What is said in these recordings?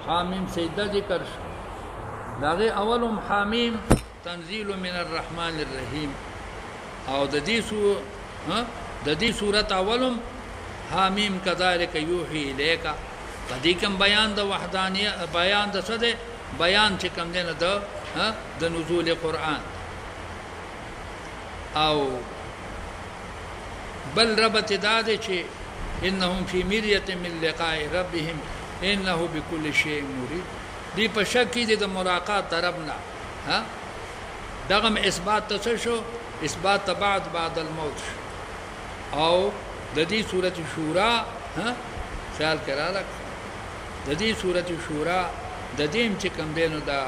حامیم سجده ذکر شو داغه اولم حامیم تنزيل من الرحمن الرحیم او د دې سورۃ اولم حامیم کذالک یوحی الیک پدې کوم بیان د وحدانیت بیان د څه ده بیان چې کوم دی نه د نزول قرآن او بل ربط داده چې انهم فی مریه من لقاء ربهم انه بكل شیء مرید دی په شک کې د ملاقات طرفنا دغه اثبات څه شو اثبات بعد الموت او د دې سورۃ شورا خیال کرا لک د دې سورۃ شورا د دې چې کوم دینو دا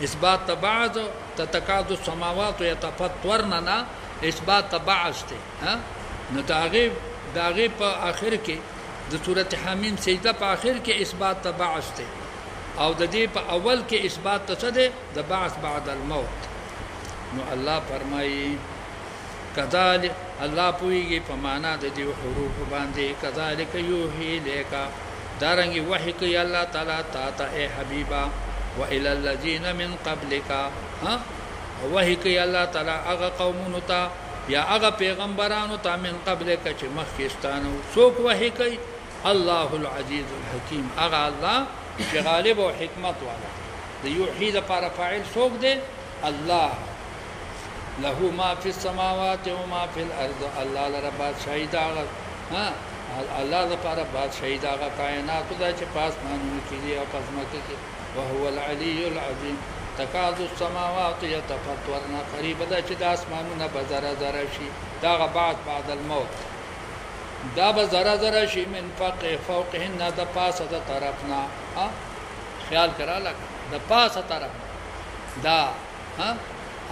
اثبات بعض تتكاد السماوات يتفطرن اثبات بعض ته نو داغه په اخر کې د سورۃ حمیم سجده په اخر کې اثبات بعض ته او د دې په اول کې اثبات څه ده د بعث بعد الموت نو الله فرمایي کذالک الله پویږي په معنا د دې حروف باندې کذالک یوحی الیکا دارنګي وحی کوي الله تعالی تا اے حبیبا وإلى الذين من قبلك وحی کوي الله تعالی هغه قومونو ته یا هغه پیغمبرانو ته من قبلك چې مخکستانو څوک وحی کوي الله العزيز الحكيم هغه الله چې غالب او حکمت والا د یوحی لپاره فاعل څوک دی الله له ما في السماوات وما في الارض الله لرب شهید هغه الله لپاره بادشاہی دا کائنات دا چې پاس مانو کې دی او پس مکه کې وهو العلي العظيم تكاد السماوات يتفطرن قريب دا چې د اسمانونو بزره زره شي دا بعد الموت دا بزره زره شي من فوقهن د پاسه د طرفنا خیال کرا لک د پاسه طرف دا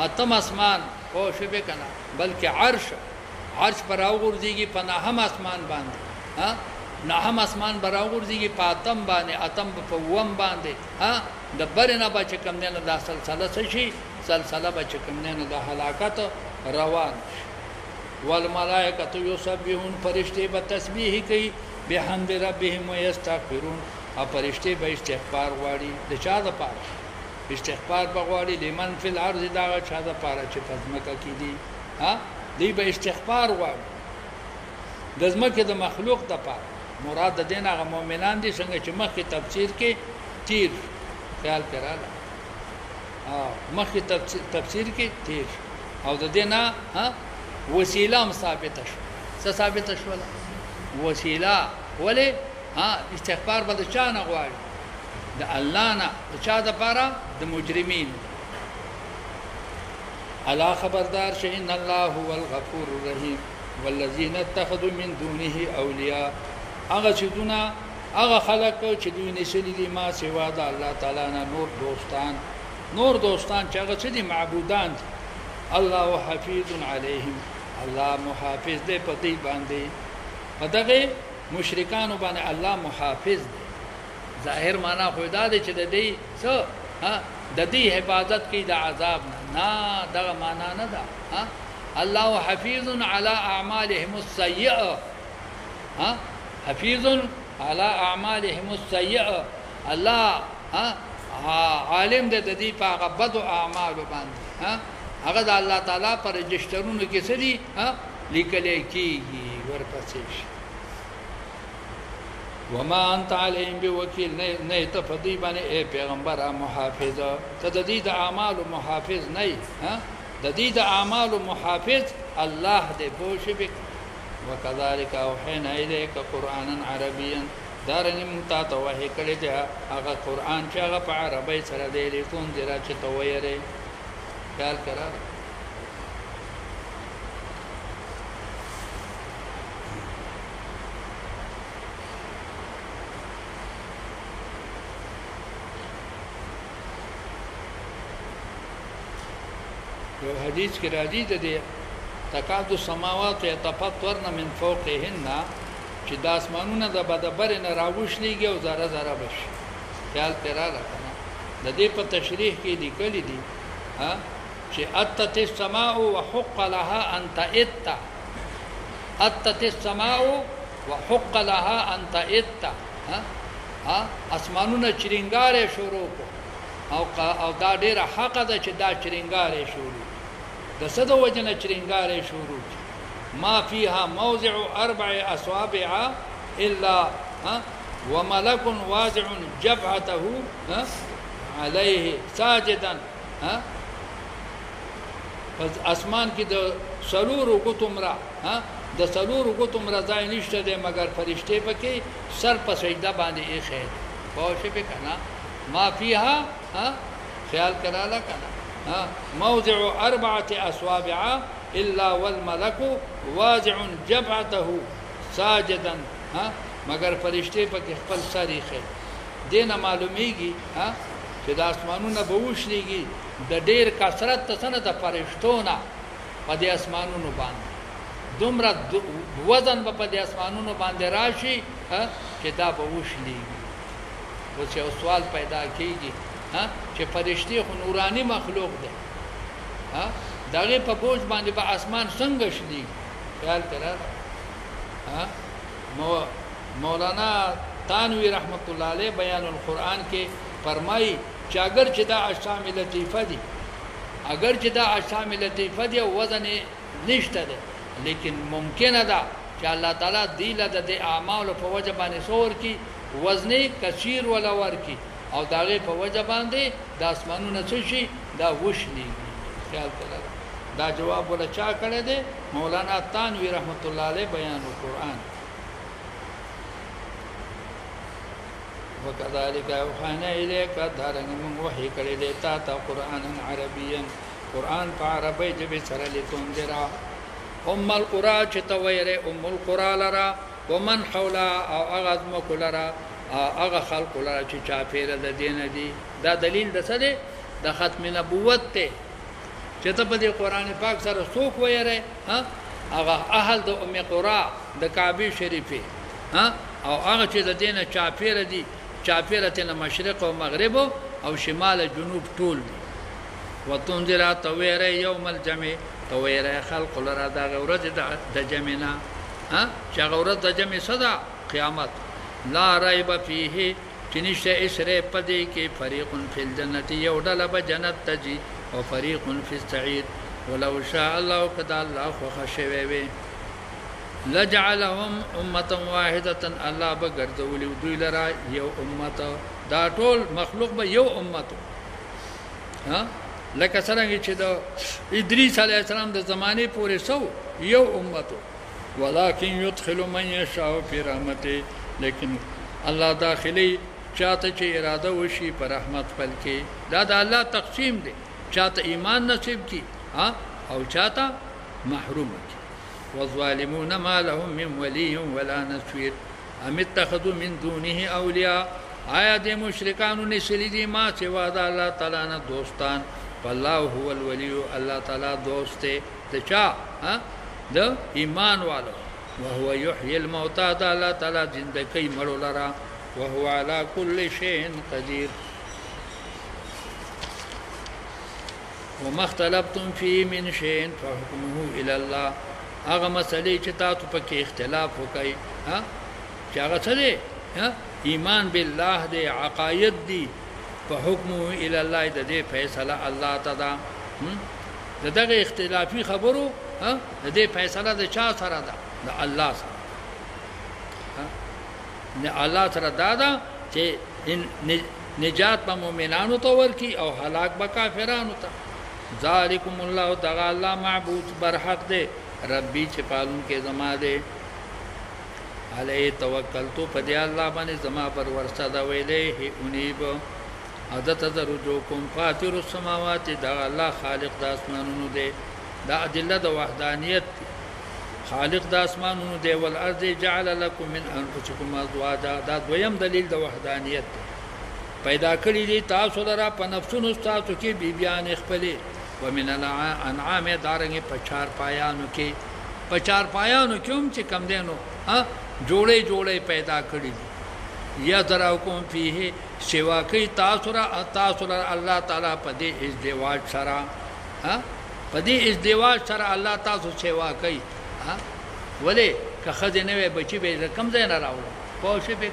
اتم اسمان او شبه کنا بلکې عرش پر اوغورځيږي په نهم اسمان باندې نهم اسمان پر اوغورځيږي په اتم باندې اتم په وم باندې د برنه بچ کم نه د سلسله شي سلسله بچ کم نه د هلاکت روان والملائکه یسبحون فرشتي به تسبیح کوي بحمد ربهم ويستغفرون او فرشتي به استغفار غواړي د چا د پاره استغفار بغواړي لمن فی الارض دا چا د پاره چې پزمکه کې دي دی به استغفار غواړي د ځمکې د مخلوق د پاره مراد د دین هغه مؤمنان دي څنګه چې مخکې تفسیر کې تیر خیال کړه مخکې تفسیر کې تیر او د دینه وسیله هم ثابته شو څه ثابته شو وسیله ولې استغفار به د چا نه غواړي د الله نه د چا د پاره د مجرمین الا خبردار شئ ان الله هو الغفور الرحيم والذين اتخذوا من دونه اولیاء هغه چې دونه هغه خلق چې دوی نشلي دي ما سوا د الله تعالی نه نور دوستان چې هغه چې دي معبودان الله حفیظ علیهم الله محافظ دی په دې باندې دغه مشرکان باندې الله محافظ دی ظاهر معنا خو دا دی چې د دې څه د دې حفاظت کې د عذاب نه دغه معنا نه ده الله حفیظ علی اعمالهم السیئه حفیظ علی اعمالهم السیئه الله عالم د دې په هغه بد اعمال باندې هغه د الله تعالی پر رجسترونو کې سړي لیکل کېږي ورپسې وما انت عليهم بوکیل نه ته فدی باندې اے پیغمبر محافظ ته د دې د اعمال محافظ نه د دې د اعمال محافظ الله دې بوشبک وكذلك اوحينا اليك قرانا عربيا دارنګ متا ته وحی کړی دی هغه قران چې هغه په عربی سره دی لیکون دی را چې ته وایره خیال کرا یو حدیث کې راځي د تکاد السماوات يتفطرن من فوقهن چې د اسمانونو د بدبر نه راوښليږي او ذره ذره بشي خیال تیرا راکنه د دې په تشریح کې لیکل دي چې اتت السماء وحق لها ان تئت اتت السماء وحق لها ان تئت اسمانونه چرینګارې شروع کو او دا ډیره حق ده چې دا چرینګارې شروع د څه د وجنه چرینګارې شروع ما فيها موضع 4 اصابع الا وملك واضع جبهته عليه ساجدا پس اسمان کې د سلور کوتمرا د سلور کوتمرا ځای نشته دی مگر فرشته پکې سر په سجده باندې یې خیر پوښې به کنه ما فيها خیال کړه کنه موضع 4 اصابع الا والملك واضع جبهته ساجدا مگر فرشته پکې خپل سر یې خیر دینه معلومیږي چې د اسمانونو به وشلېږي د ډېر کثرت ته د فرشتونه په دې اسمانونو باندې دومره وزن به په دې اسمانونو باندې راشي چې دا به وشلېږي اوس یو سوال پیدا کېږي چې فرشتې خو نوراني مخلوق دی د هغې په بوج باندې به اسمان څنګه شلېږي خیال کړه مولانا تانوی رحمت الله علیه بیان القرآن کې فرمایي چې اگر چې دا اجسام لطیفه دي اگر چې دا اجسام لطیفه دي او وزن نشته ده لیکن ممکنه ده چې الله تعالی دی له د اعمالو په وجه باندې څور کی وزن کثیر ولا ورکی او داغه په وجه باندې د اسمانونو څه شي دا وشلی خیال کړه دا جواب ولا چا کړی دی مولانا تانوی رحمت الله علیه بیان القرآن وكذلك أوحينا إليك دارن من وحي کړی دی تا قرآن عربيا قرآن په عربی ژبه سره لیکونځرا القرى چې تویره القرى لرا ومن حولا او اغاز مکلرا اغه خلق لرا چې چاپیره د دین دي دا دلیل د څه دی د ختم نبوت ته چې ته په دې قرآن پاک سره څوک ویره اغه اهل د قرى د کعبه شریفه او هغه چې د دینه چاپیره دي چاپیره تنه مشرق او مغرب او شمال جنوب ټول دي وتنذر تويره يوم الجمع تويره خلق لرا دا غورت د جمعنا چې غورت د جمع صدا قیامت لا ريب فيه چنيشه اسره پدې کې فريق في الجنه يودل بجنت تجي او فريق في السعير ولو شاء الله قد الله خشوي لجعلهم امه واحده الله بغرذول دوی لرا یو امته دا ټول مخلوق به یو امته لکه څنګه چې د ادریس علی السلام د زمانه پورې سو یو امته ولکن يدخل من يشاء في رحمته لیکن الله داخلي چاته چې اراده وشي پر رحمت خپل کې دا د الله تقسیم دی چاته ایمان نصیب کی او چاته محروم کی والظالمون ما لهم من ولي ولا نصير ام اتخذوا من دونه اولیاء آیا د مشرکانو نسلی دي ما سوا د الله تعالی نه دوستان والله هو الولي الله تعالی دوست دی چا د ایمان والو وهو يحيي الموتى د الله تعالی زندگی مړو لرا وهو على كل شيء قدير وما اختلفتم فيه من شيء فحكمه الى الله هغه مسلې چې تاسو پکې اختلاف وکړي چې هغه څه دی ایمان بالله دی عقاید دی په حکم الى الله د دې فیصله الله تعالی دغه اختلافي خبرو د دې فیصله د چا سره ده د الله سره نه الله سره دا چې نجات په مؤمنانو ته ورکی او هلاک به کافرانو ته ذالکم الله تعالی الله معبود برحق دی ربی چې پالون کې زما دے علی توکلتو په دې الله باندې زما پر ورسته دا ویلې انیب عادت درجو کوم فاتر السماوات دا الله خالق د اسمانونو دی دا ادله د وحدانیت خالق د اسمانونو دی ول ارض جعل لكم من انفسكم ازواجا دا دویم دلیل د وحدانیت پیدا کړی دی تاسو لرا په نفسونو تاسو کې بیبیان خپلې ومن الانعام دارنګ په چار پایانو کې هم چې کم دینو جوړې پیدا کړی یا دراکم فيه سوا کوي تاسو را الله تعالی په دې ازدواج سره په دې ازدواج سره الله تاسو سوا کوي ولی که ښځې نه وی بچي به یې کوم ځای نه راوړم پوه شوې پې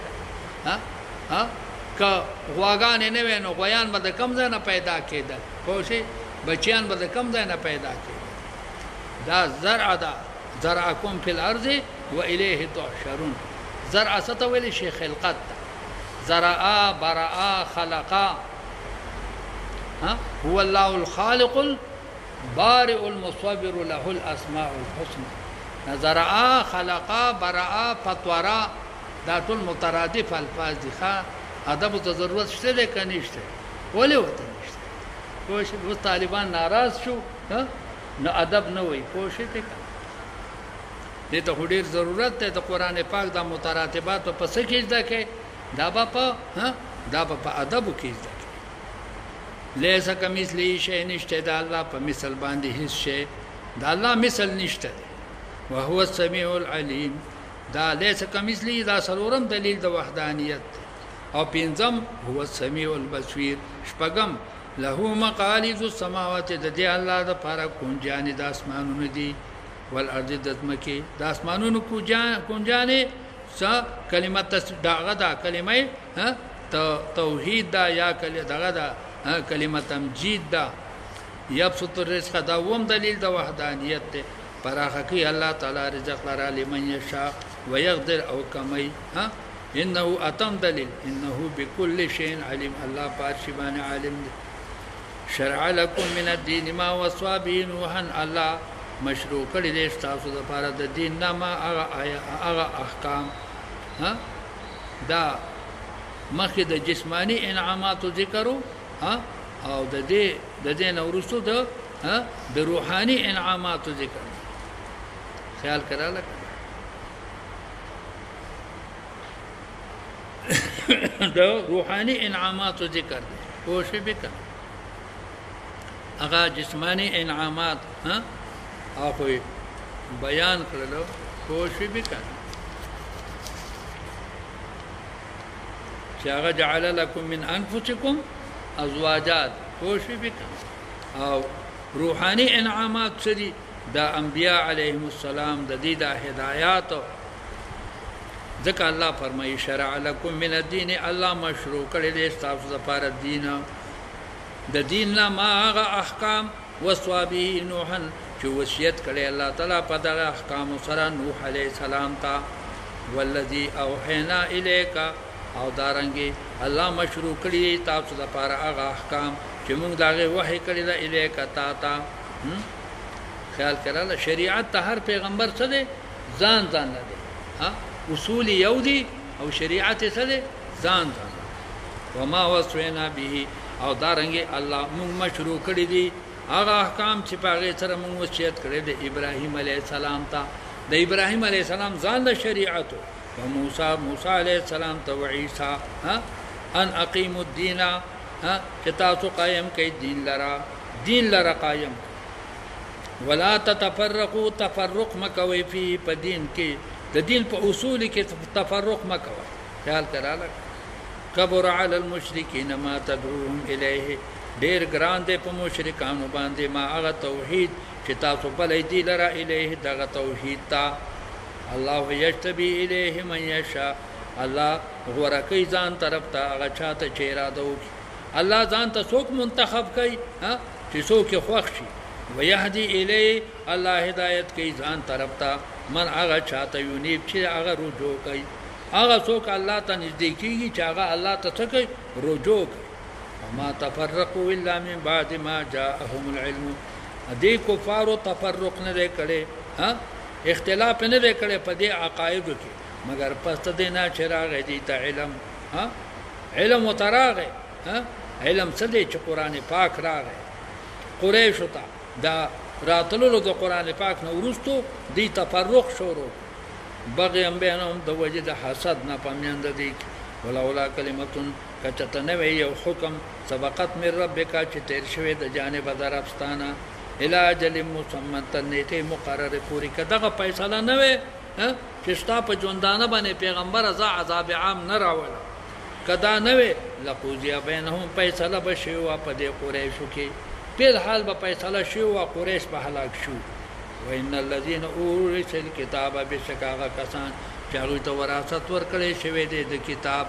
که غواګانې نه وی نو غویان به د کوم ځای نه پیدا کېدل پوه شوې بچیان به د کوم ځای نه پیدا کېدل دا زرع ده زرعکم فی الارض و الیه تحشرون زرع څه ته ویلی شي خلقت ده زرعا برعا خلقا هو الله الخالق البارئ المصور له الاسماء الحسنى زرعا خلقا برعا فطورا دا ټول مترادف الفاظ دي ښه ادب ته ضرورت شته دی که نشته ولې ورته نشته پوه شئ اوس طالبان ناراض شو نو ادب نه وایي پوه شئ ته دې ته خو ډېر ضرورت دی د قرآن پاک دا متراتبات په څه کې زده کوې دا به په ادبو کې زده کوې لیسه کمثله شی نشته د الله په مثل باندې هیڅ شی د الله مثل نشته دی وهو السمیع العلیم دا لیسه کمثله دا څلورم دلیل د وحدانیت او پنځم هو السمیع البصیر شپږم له مقاليد السماوات د دې الله د پاره کونجانې د اسمانونو دي والارض د ځمکې د اسمانونو کونجانې څه کلمه دغه دا کلمه توحید دا یا دغه دا کلمه تمجید دا یبسط الرزق دا وم دلیل د وحدانیت ته پراخه کوي الله تعالی رزق لرا لمن یشاء ويقدر او کمی انه اتم دلیل انه بكل شيء عليم الله پارشبان عالم شرع لكم من الدين ما وصى به نوحا الله مشروع کړی دې تاسو د لپاره د دین نه ما هغه احکام دا مخکې د جسمانی انعاماتو ذکرو او د دې نه وروسته د روحاني انعاماتو ذکر خیال کرا لکه د روحاني انعاماتو ذکر دی پوه شئ بکه هغه جسمانی انعامات هغه بیان کړلو پوه شئ بکه چې هغه جعل لكم من انفسكم ازواجات پوه شئ بکه او روحاني انعامات سری دا انبیاء علیهم السلام د دې د هدایات ځکه الله فرمایي شرع لكم من الدين الله مشروع کړی دی تاسو لپاره دین د دین نه ما هغه احکام وصوا به نوح چې وصیت کړی الله تعالی په دغه احکام سره نوح علیه السلام ته والذي اوحینا الیک او دارنګي الله مشروع کړی تاسو لپاره هغه احکام چې موږ دغه وحی کړی دا الیک تا خیال کړه شریعت ته هر پیغمبر څه دی ځان نه دی اصول یو دي او شریعت څه دی ځان وما وصینا به او دارنګي الله موږ مشروع کړی دي هغه احکام چې په هغه سره موږ وصیت کړی د ابراهیم علیه السلام ته د ابراهیم علیه السلام ځان د شریعت او موسی علیه السلام ته وعیسی ان اقیموا الدین چې تاسو قائم کړئ دین لرا قائم ولا تتفرقوا تفرق مکوي فی په دین کې د دین په اصول کې تفرق مکوي خیال کړه کبر علی المشرکین ما تدعوهم الیه ډیر ګران دی په مشرکانو باندې ما هغه توحید چې تاسو بلې دی لرا الیه دغه توحید تا الله یجتبی الیه من یشاء الله غورکی ځان طرف ته هغه چاته چې اراده وکړي الله ځان ته څوک منتخب کوي چې څوک خوښ شي ويهدي الیه الله هدایت کوي ځان طرف ته من هغه چاته یونیب چې هغه رجوع کوي هغه څوک الله ته نږدې کیږي چې هغه الله ته څه کوي رجوع کوي وما تفرقوا الا من بعد ما جاءهم العلم دې کفارو تفرق نه کړي اختلاف نه کړي په دې عقایدو کې مگر پس ته نه چې راغی دي ته علم وتراغه علم څه دی چې قران پاک راغی قریش ته دا راتللو د قران پاک نو ورستو دی تفرق شروع بغیم بینهم د وجه د حسد نه پمیند دي ولولا کلمتون کچته نه وی یو حکم سبقت من ربک چې تیر شوی د جانب درفستانه الاجل مسمى نیټه مقرره پوری کداغه فیصله نه وي چې ستا په ژوندانه باندې پیغمبر عذاب عام نه راول کدا نه وي لقوزی بینهم فیصله بشي او په دې قریشو کې په حال به فیصله شو او قریش به هلاک شو وان الذين اورثوا الكتاب بشکاغه کسان چې هغوی ته وراثت ورکړی شوی دی د کتاب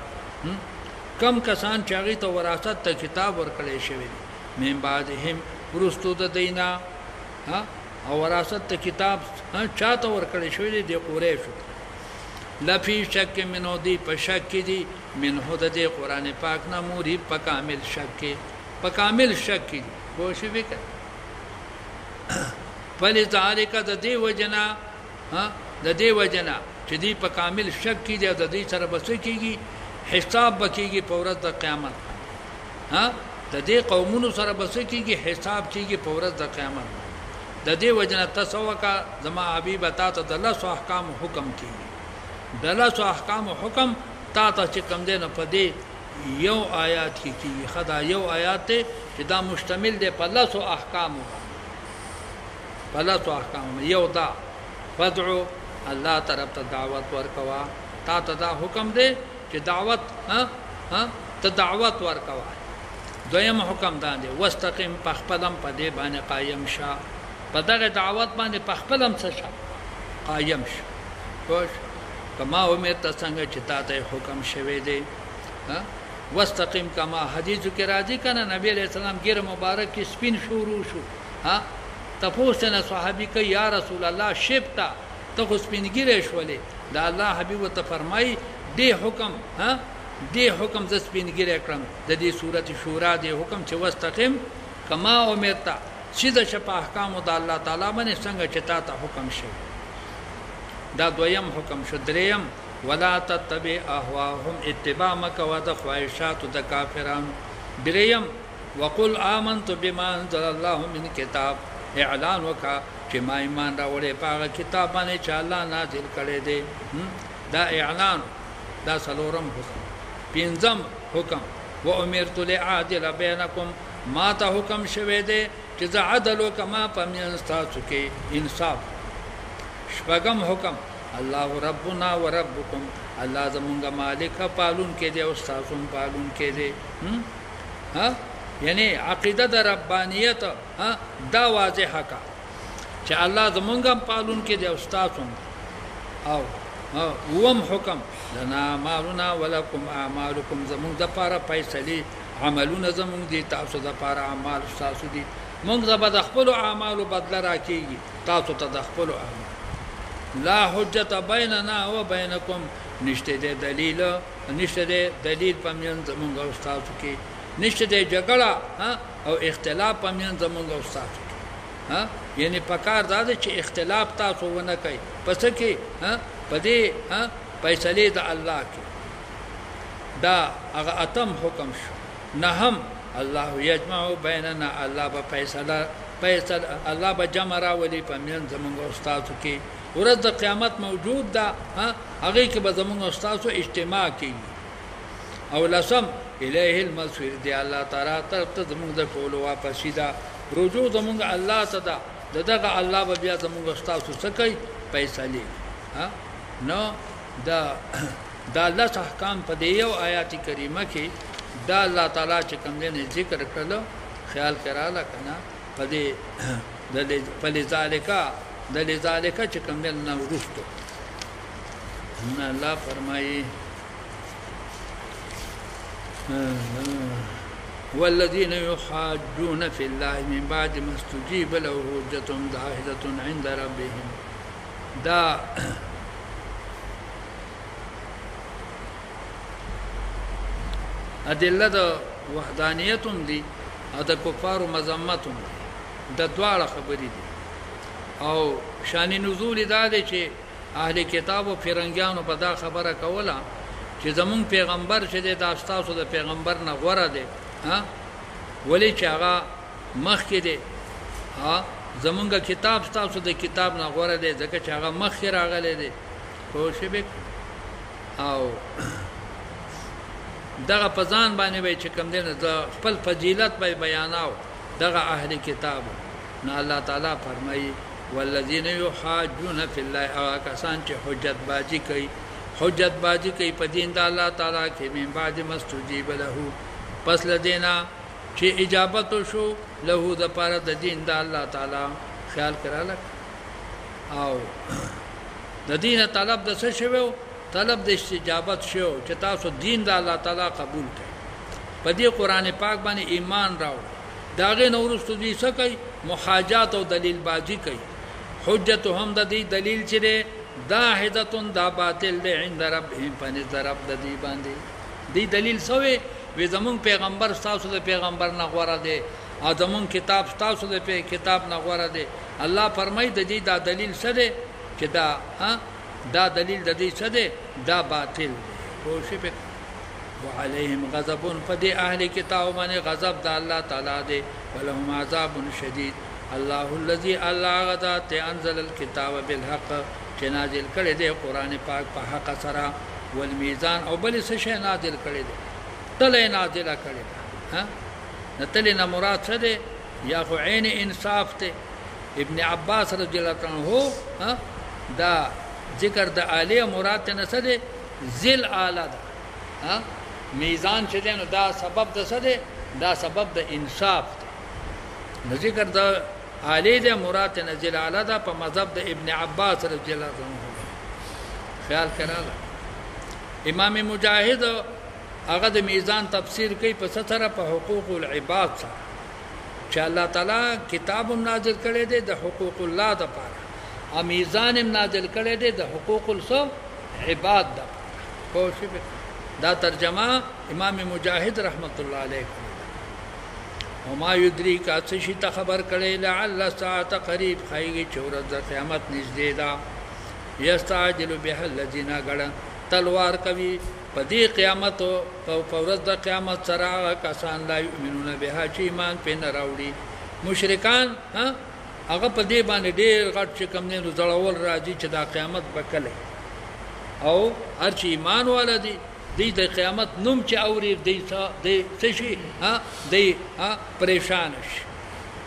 کم کسان چې هغوی ته وراثت د کتاب ورکړی شوی دی من بعدهم وروستو د دینا او وراثت د کتاب چاته ورکړی شوی دی د قریشو لفی شک منو دی په شک کې دی منه د دې قران پاک نه موري په کامل شک کې په کامل شک کې کوشش وکړه فلذلک د دې وجنا د دې وجنا چې دی په کامل شک کې دی د دې سره بس کېږي حساب بکېږي په ورځ د قیامت د دې قومونو سره بس کېږي حساب کېږي په ورځ د قیامت د دې وجنا تسوکا زما حبیب تا ته د الله احکام حکم کېږي د الله احکام حکم تا ته چې کم دی نه پدې یو آیات کې خدا یو آیات ته چې دا مشتمل دی په الله احکام په الله احکام یو دا فدعو الله طرف ته دعوت ورکوا تا ته دا حکم دی چې دعوت ته دعوت ورکوا دویم حکم دا دی واستقم پخپلم په دې باندې قائم شه په دغه دعوت باندې پخپلم څه شه قائم شه خوش کما امید څنګه چې تا ته حکم شوی دی واستقم کما حدیث کې راځي کنه نبی علیہ السلام ګیر مبارک کې سپین شروع شو تاسو نه صحابي کې یا رسول الله شپتا ته سپینګیره شولې دا الله حبیب ته فرمای دی حکم دی حکم ز سپینګیره کړم د دې سورته شورا دی حکم چې واستقم کما امید سیده شپ احکام د الله تعالی باندې څنګه چې تا ته حکم شوی دا دویم حکم شو دریم ولا تتبع اهواهم اتباع مکو د خواهشات د کافرانو دریم وقل آمنت بما انزل الله من کتاب اعلان وکا چې ما ایمان راوړې په کتاب باندې چې الله نازل کړی دی دا اعلان دا څلورم حکم پنځم حکم وامرت لعادل بینکم ما ته حکم شوی دی چې ز عدل وکما په میانځ تاسو کې انصاف شپږم حکم الله ربنا وربکم الله زمونږ مالک پالون کې دی او تاسو پالون کې دی یعنی عقیده د ربانیت دا واضحه کا چې الله زمونږ پالون کې دی او تاسو او وم حکم لنا مالنا ولکم اعمالکم زمونږ د پاره فیصله عملونه زمونږ دي تاسو د پاره اعمال تاسو دي مونږ د خپل اعمالو بدل راکېږي تاسو ته د خپل اعمال لا حجت بیننا و بینکم نشته دلیل په میان زمونږ او تاسو کې نشته جګړه او اختلاف په میان زمونږ او تاسو کې یعنی پکار دا چې اختلاف تاسو ونه کوي پس کې پدې فیصله د الله کې دا هغه اتم حکم شو نهم الله یجمع بیننا الله به فیصله الله به جمع راولي په میان زمونږ او تاسو کې ورځ د قیامت موجود ده هغه کې به زمونږ استاد اجتماع کوي او لسم الیه المصیر دی الله تعالی طرف ته زمونږ د ټول واپس ده رجوع زمونږ الله ته ده دغه الله به بیا زمونږ استاد څه کوي فیصله نو دا الله احکام په دی یو آیات کریمه کې دا الله تعالی چې کوم دې ذکر کړل خیال کراله کنه په دې فلذالک دلذالک چې کوم دې نه ورستو الله فرمایي والذين يحاجون في الله من بعد ما استجيب له حجتهم ظاهرة عند ربهم دا ادله د وحدانیت دي او د کفار مذمت دي د دواړه خبرې دي او شان نزول دا دی چې اهل کتاب او فرنګیانو په دا خبره کوله چې زمون پیغمبر چې د تاسو د پیغمبر نه غوړه دی ولی چې هغه مخ کې دی زمونږ کتاب تاسو د کتاب نه غوړه دی ځکه چې هغه مخ راغلی دی خو شبک او دغه پزان باندې وای چې کم دی نه خپل فضیلت به بیاناو دغه اهل کتاب نه الله تعالی فرمایي والذین یحاجون فی الله کسان چې حجت بازی کوي په دین د الله تعالی کې من بعد مستجیب له پس لدینا چې اجابت شو له د پاره د دین د الله تعالی خیال کړه او د دین طلب د څه شوو طلب د استجابت شو چې تاسو دین د الله تعالی قبول کړئ په دې قران پاک باندې ایمان راوړ داغه نورستو دې څه کوي محاجات او دلیل بازی کوي حجت هم د دې دلیل چې داهدتون دا باطل دی عند ربهم پنځ رب د دې باندې دې دلیل سوې وې زمون پیغمبر تاسو د پیغمبر نه غوړه دی او زمون کتاب تاسو د کتاب نه غوړه دی الله فرمایي د دې دا دلیل څه دی چې دا دلیل د دې څه دی دا باطل دی خو شي په وعليهم غضب فدي اهل کتاب باندې غضب د الله تعالی دی ولهم عذاب شدید الله الذي الله غذا انزل الكتاب بالحق چې نازل کړي دی قران پاک په حق سره والميزان او بل څه شي نازل کړي دی تله نازل کړي ها نتله نه مراد څه دی یا خو عین انصاف ته ابن عباس رضی الله عنه ها دا ذکر د عالی مراد نه څه دی ذل اعلی ده ها میزان چې دی نو دا سبب د څه دی دا سبب د انصاف دی ذکر د عالی د مراد نه ذل اعلی ده په مذهب د ابن عباس رضی الله عنه خیال کړه امام مجاهد هغه د میزان تفسیر کوي په سره په حقوق العباد سره چې الله تعالی کتاب نازل کړي دي د حقوق الله د پاره او میزان نازل کړي دي د حقوق العباد د پاره خو دا ترجمه امام مجاهد رحمت الله علیه وما يدريك اتشي خبر کړي لعل الساعه قريب خایږي چې ورځ د قیامت نږدې ده یستعجل به الذين غړ تلوار کوي په دې قیامت او په ورځ د قیامت سره کسان لا یؤمنون بها چې ایمان په نه راوړي مشرکان هغه په دې باندې ډېر غټ چې کم نه زړول راځي چې دا قیامت وکړي او هر چې ایمان ولدي د قیامت نوم چې اوري د څه شي د پریشان شي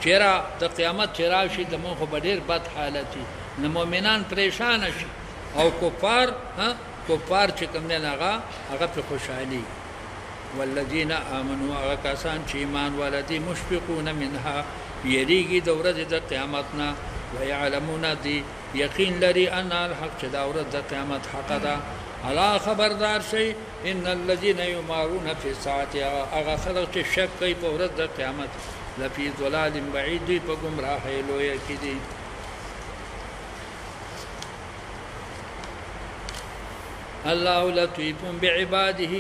چیرې د قیامت چیرې شي د مخ په ډېر بد حالت نه مؤمنان پریشان شي او کفار چې کوم نه هغه په خوشحالي والذین آمنوا هغه کسان چې ایمان ولدي مشفقون منها یریږي د ورځې د قیامت نه ويعلمون دي یقین لري ان الحق چې دا ورځ د قیامت حق ده الا خبردار شي ان الذين يمارون في الساعه هغه خلک چې شک کوي په ورځ د قیامت لفي ضلال بعید دی په گمراهۍ لویه کې دي الله لطیف بعباده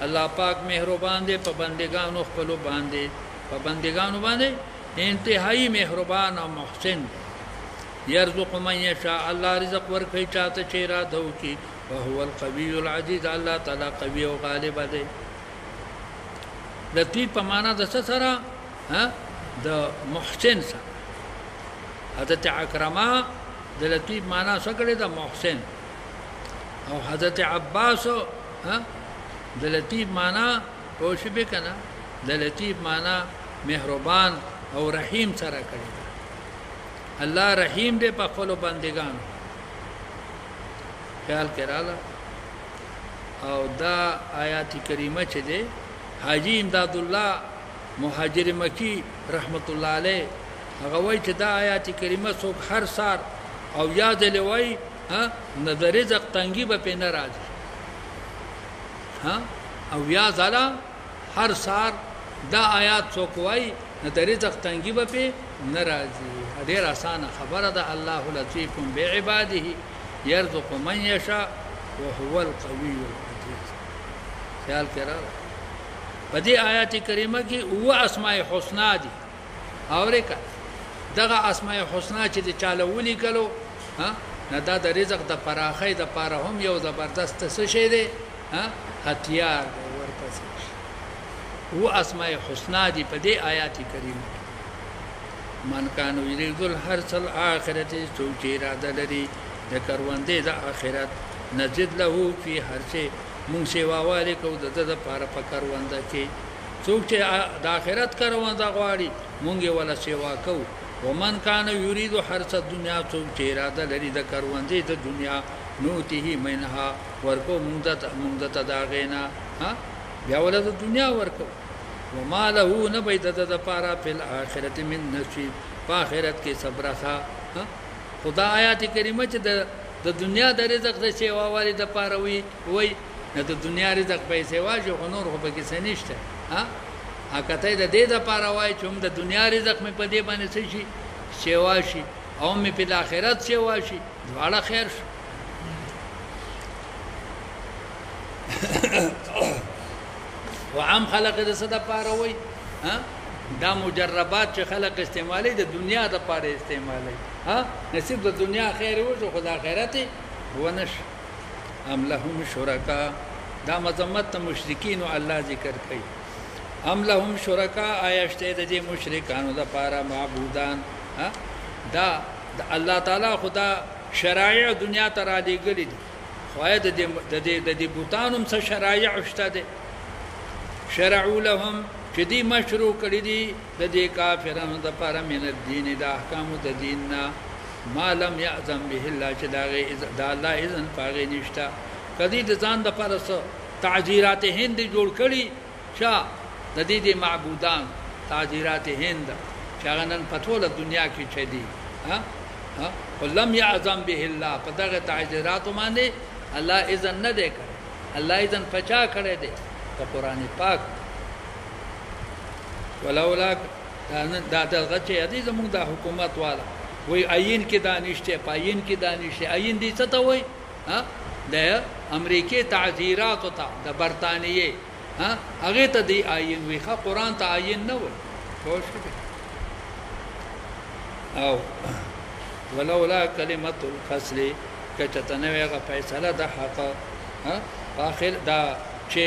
الله پاک مهربان دی په بندگانو خپل باندې انتهایی مهربان او محسن يرزق من يشاء الله رزق ورکوي چاته چې اراده وکي وهو القوي العزيز الله تعالی قوي او غالب دی لطیف په معنا د سره د محسن سره حضرت عکرمه د لطیف معنا څه کړی د محسن او حضرت عباس د لطیف معنا او شبه کنه د لطیف معنا مهربان او رحیم سره کړی الله رحیم دې په خپل بندگان خیال کړه او دا آیات کریمه چې ده حاجی امداد الله مهاجر مکی رحمت الله علیه هغه وایي چې دا آیات کریمه څوک هر سار او یاد لوي نظر رزق تنګي به نه راځي او یا زلا هر سار دا آیات څوک وایي نظر رزق تنګي به نه راځي ډېر اسانه خبره ده الله لطیف بعباده يرزق من يشاء وهو القوي العزيز خیال کړه په دې آیات کریمه کې او اسماء الحسنا دي اورېکا دغه اسماء الحسنا چې چاله ولي کلو نه دا د رزق د پراخۍ د پاره هم یو زبردست څه شی دی هتیار ورپسې او اسماء الحسنا دي په دې آیات کریمه من کانو یرید الحرث الاخرت سوچ اراده لري د کروندې د آخرت نزيد له فی هرڅه مونږ سیوا والے کو د لپاره په کرونده کې څوک چې د آخرت کرونده غواړي مونږ ولا سیوا کو ومن کان یرید حرث الدنیا څوک چې اراده لري د کروندې د دنیا نوته منها ورکو مونږ ته دا غینا بیا ول د دنیا ورکو وما له نبید د لپاره په آخرت من نصیب په آخرت کې صبرخه خدا آیات کریمه چې د دنیا د رزق د سیوا والي د پاره وي نه د دنیا رزق په سیوا جو نور خو پکې څه نشته ها کته د دې د پاره وای چې هم د دنیا رزق مې په دې باندې څه شي سیوا شي او مې په آخرت سیوا شي دواړه خیر شي وعام خلق د صدا پاره وای ها دا مجربات چې خلق استعمالي د دنیا د پاره استعمالي ها نصیب د دنیا خیر وشو خو د آخرت ونش ام لهم شرکا دا مذمت مشرکین او الله ذکر کوي ام لهم شرکا آیشته د دې مشرکانو د پاره معبودان ها دا الله تعالی خدا شرایع دنیا ته را لېږلي دي خو د دې بوتانو څخه شرایع شته دي شرعوا لهم چې دې مشروع کړی دي د دې کافرانو د پاره من الدین د احکام د دین نه ما لم یعظم به الله چې دا الله اذن پاغې نشته کدی د ځان د پاره تعذیرات هند جوړ کړي شا د دې معبودان تعذیرات هند چې هغه نن په ټوله دنیا کې چي دي ها ولم يعظم به الله په دغه تعذیرات باندې الله اذن نه دی کړی الله اذن پچا کړی دی په قران پاک ولولا دا دغه چې دې زموږ د حکومت والا وی عین کې دانشته پاین کې دانشته عین دي څه ته وای ها د امریکای تعذیرات او د برتانیې ها هغه ته دی عین وی ښه قران ته عین نه وای خوش او ولولا کلمت الفصل کچتنوغه فیصله د حق ها اخر دا چې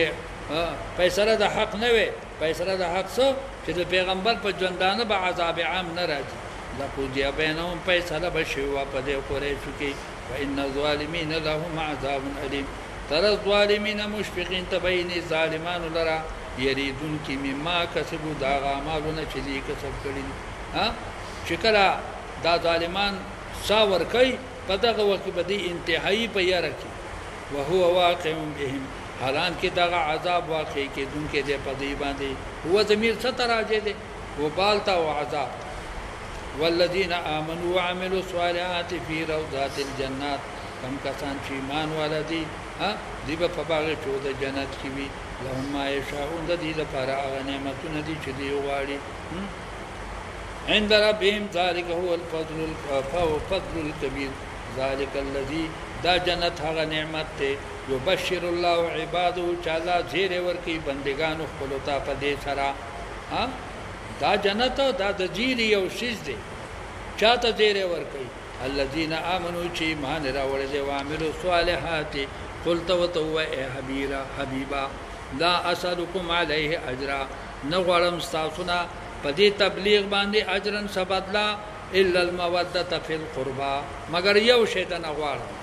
فیصله د حق نه وي فیصله د حق څه چې د پیغمبر په ژوندانه به عذاب عام نه راځي لقد بينهم فیصله بشوا په دې قریشو کې وان الظالمین لهم عذاب الیم ترى الظالمین مشفقین تبین الظالمان لرا یریدون کی مما کسبوا دا اعمالونه چې دې کسب کړی ها شکلا دا ظالمان ساور کوي په دغه وخت به دې انتهایی په یاره کې وهو واقع بهم حالان کې دغه عذاب واقع کېدونکې دی په دې باندې هو ضمیر څه ته راځي دی وبالتا او عذاب والذین آمنوا وعملوا الصالحات فی روضات الجنات کم کسان چې ایمان ولدي ها دی په باغ چود جنت کې وي لهم ما یشاءون د دې لپاره هغه نعمتونه دي چې دی غواړي عند ربهم ذلك هو الفضل الكبير ذلك الذي دا جنت هغه نعمت ته یبشر الله عباده چاله زیر ورکی بندگانو خپل ته په دې سره ها دا جنت دا د زیر یو شیز دی چاته زیر ورکی الذين امنوا چې ایمان راوړل دي او عملوا صالحات قلت وتو حبيبا لا اسالكم عليه اجرا نغړم تاسونا په دې تبلیغ باندې اجرن سبدلا الا الموده في القربى مگر یو شی ته نغواړم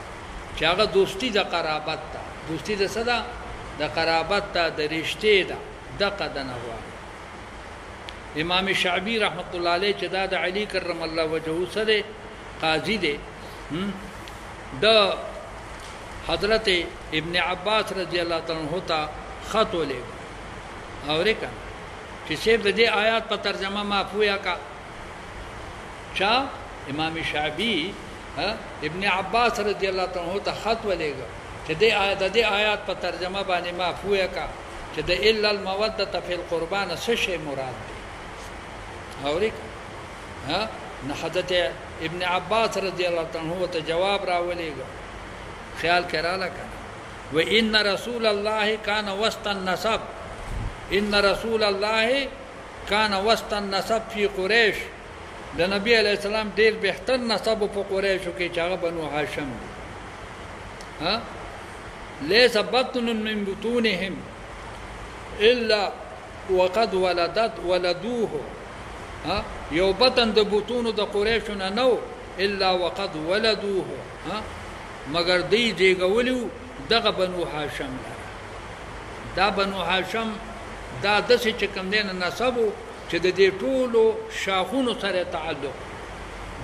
چې هغه دوستی د قرابت ته دوستی د صدا د قرابت ته د رشتې ده دغه د نغواړم امام شعبی رحمت الله علیه چې دا د علی کرم الله وجهه سره قاضی دی د حضرت ابن عباس رضی الله تعالی عنہ ته خط ولېږه اورېکا چې سیب د دې آیات په ترجمه معفویا کا چا امام شعبی ابن عباس رضی الله تعالی عنہ ته خط ولېږه چې د دې آیات په ترجمه باندې معفویا کا چې د الا الموده فی القربان څه شی مراد دی اورېکا نه حضرت ابن عباس رضی الله تعالی عنہ ته جواب راولېږه خیال کړه و ان رسول الله كان وسط النسب ان رسول الله كان وسط النسب في قريش د نبی علیہ السلام ډیر بهتر نسب په قریشو کې چې هغه بنو هاشم ها ليس بطن من بطونهم الا وقد ولدوه ها یو بطن د بطونو د قریشو نه نو الا وقد ولدوه ها مگر دی دیګولیو دغه بنو هاشم دا بنو هاشم دا د څه چې کوم دین نسبو چې د دې ټولو شاخونو سره تعلق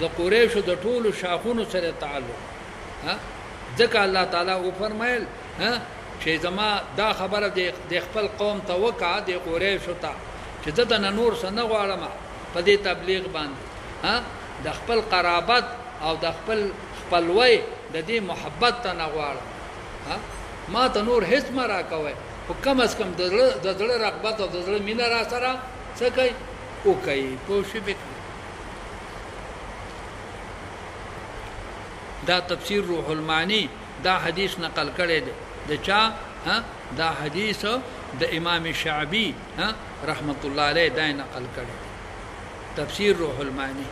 د قریشو د ټولو شاخونو سره تعلق ها ځکه الله تعالی او فرمایل ها چې زما دا خبره د خپل قوم ته وکړه د قریشو ته چې د نور سره نه غواړم په دې تبلیغ باندې ها د خپل قرابت او د خپل خپلوي د دې محبت ته نه غواړم ما ته نور هیڅ ما راکوي خو کم از کم د زړه رغبت او د زړه مینه را سره څه کوي وکوي پوه شوې دا تفسیر روح المعانی دا حدیث نقل کړی دی د چا دا حدیث د امام شعبی رحمت الله علیه دا نقل کړی دی تفسیر روح المعانی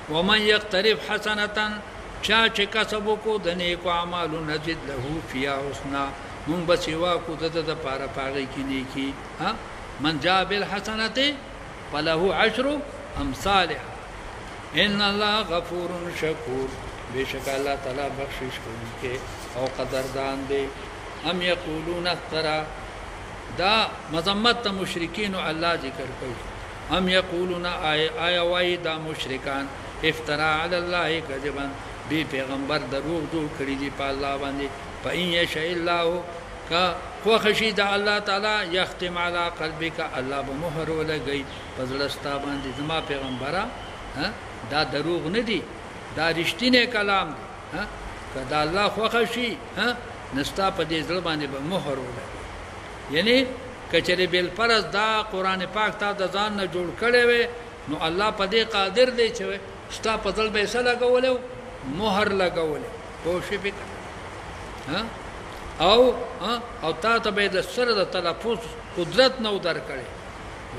ومن یقترف حسنه چا چې کسب کو د نیکو اعمالو نزد له فیا حسنا مون بسوا کو د پاره پاغي کې نیکی من جاء بالحسنه فله 10 امثالها ان الله غفور شکور بیشک الله تعالی بخشش کوونکی او قدردان دی هم یقولون افترا دا مذمت مشرکین الله ذکر کوي هم یقولون آیا وای دا مشرکان افترا علی الله کذبا بی پیغمبر دروغ جوړ کړی دی په الله باندې فإن یشاء الله کا خو خشید الله تعالی یختم علی قلبک الله به مهر ولګي پزړستا باندې زما پیغمبره دا دروغ نه دی دا رښتینی کلام دی کدا الله خو خشي نستا په دې ځل باندې به مهر ولګي یعنی کچره بل فرض دا قران پاک ته د ځان نه جوړ کړي وي نو الله په دې قادر دی چې ستا په ځل به سره لګولو مهر لګولې پوښې به او تا ته به د سره د تلفظ قدرت نو درکړي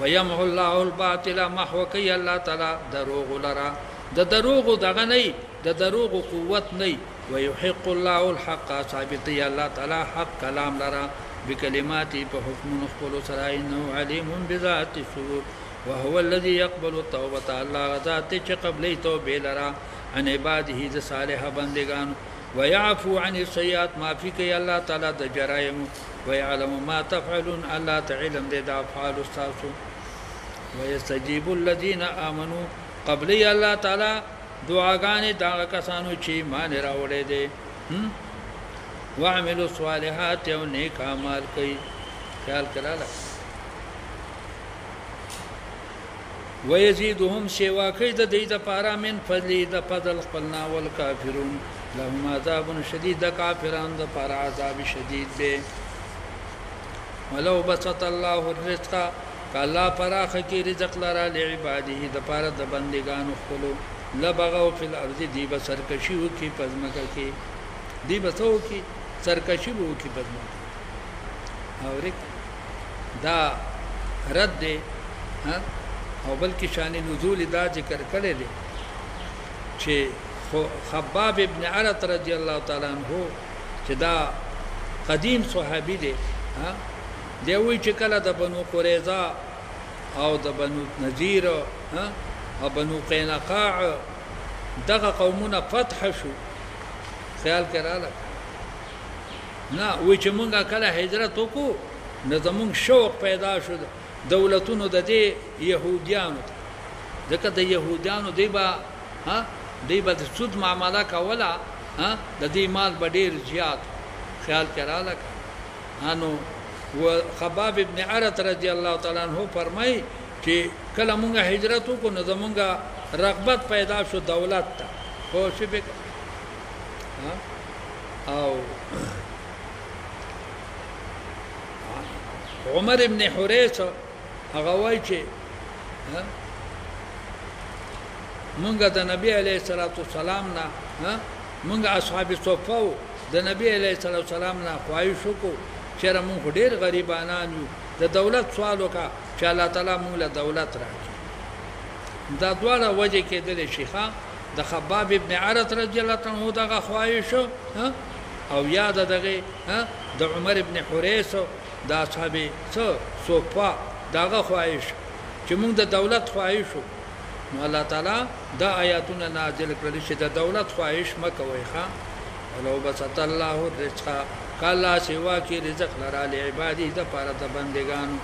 ويمحو الله الباطل محو کوي الله تعالی دروغ لرا د دروغ دغه نه د دروغ قوت نه ويحق الله الحق ثابتي الله تعالی حق کلام لرا بکلماتي په حکم خپل سره انه عليم بذات الصدور وهو الذي يقبل التوبه الله ذات چې قبلې توبه لرا عن عباده ذ صالح بندگان ويعفو عن السيئات معفي کوي الله تعالی د جرایم ويعلم ما تفعلون الله تعالی د افعال استاسو ويستجيب الذين امنوا قبل الله تعالی دعاګانې دا کسانو چې ایمان راوړي دي وعملوا الصالحات او نیک اعمال کوي خیال کړه ويزيدهم سوا کوي د دې لپاره من فضل د فضل خپلنا والکافرون لهم عذاب شدید د کافرانو لپاره عذاب شدید دی ولو بسط الله الرزق کله پراخ کی رزق لرا لعباده د لپاره د بندگانو خپلو لبغوا فی الارض دی بسرکشی وکي پزمکه کی دی بسو کی سرکشی وکي پزمکه اور دا رد دی او بلکې شان نزول دا ذکر کړی دی چې خباب ابن عرط رضی الله تعالی عنہ چې دا قدیم صحابي دی دی وی چې کله د بنو قریظه او د بنو نذیر او بنو قینقاع دغه قومونه فتح شو خیال کړه نه وی چې مونږه کله هجرت وکړو نو زمونږ شوق پیدا شو دولتونو د دې يهوديانو ځکه د يهوديانو دی با د سود معامله کوله د دې مال ډېر زیات خیال کړه انو خباب ابن عرط رضی الله تعالی عنہ فرمای چې کله مونږه هجرت وکړو نو زمونږه رغبت پیدا شو دولت ته خو شي به او عمر ابن حریث هغه وای چې مونږه د نبی علیه الصلاۃ والسلام نه مونږه اصحاب صفه د نبی علیه الصلاۃ والسلام نه خواهش وکړو چې موږ ډېر غریبانان یو د دولت سوال وکړه چې الله تعالی موږ له دولت راکړي دا دواړه وجه کېدل شيخه د خباب ابن عرط رضی الله عنه دغه خواهش او یاد دغه د عمر ابن حریث د اصحاب صفه دغه خواهش چې موږ د دولت خواهش نو الله تعالی دا آیاتونه نازل کړل چې د دولت خواهش مکوئ ښا ولو بسط الله الرزق کلا سوا کی رزق لرا لعبادی د پاره د بندگانو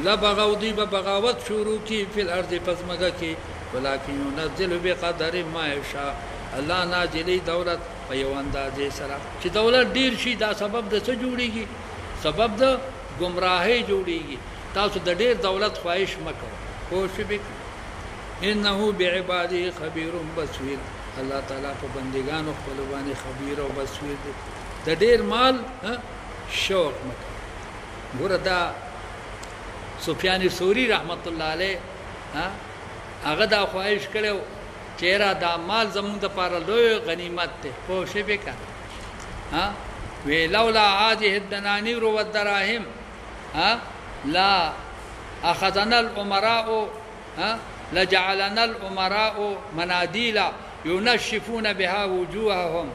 لبغوا دی بغاوت شروع کی فی الارض پسمګه کی ولکن ينزل بقدر ما یشاء الله نازلی دولت په یو اندازې سره چې دولت ډیر شي دا سبب د څه جوړیږي سبب د گمراهی جوړیږي تاسو د ډیر دولت خواهش مکو کوشش وکړئ انه بعباده خبير بصير الله تعالی په بندگانو خپل باندې خبير او بصير دی د ډیر مال شوق مکه ګوره دا سفیان ثوری رحمت الله علیه هغه دا خواهش کړو چیرې دا مال زموږ د پاره لوی غنیمت دی خو شی به کړه وی لولا هذه الدنانير والدراهم لا اخذنا الامراء لجعلنا الامراء مناديل ينشفون بها وجوههم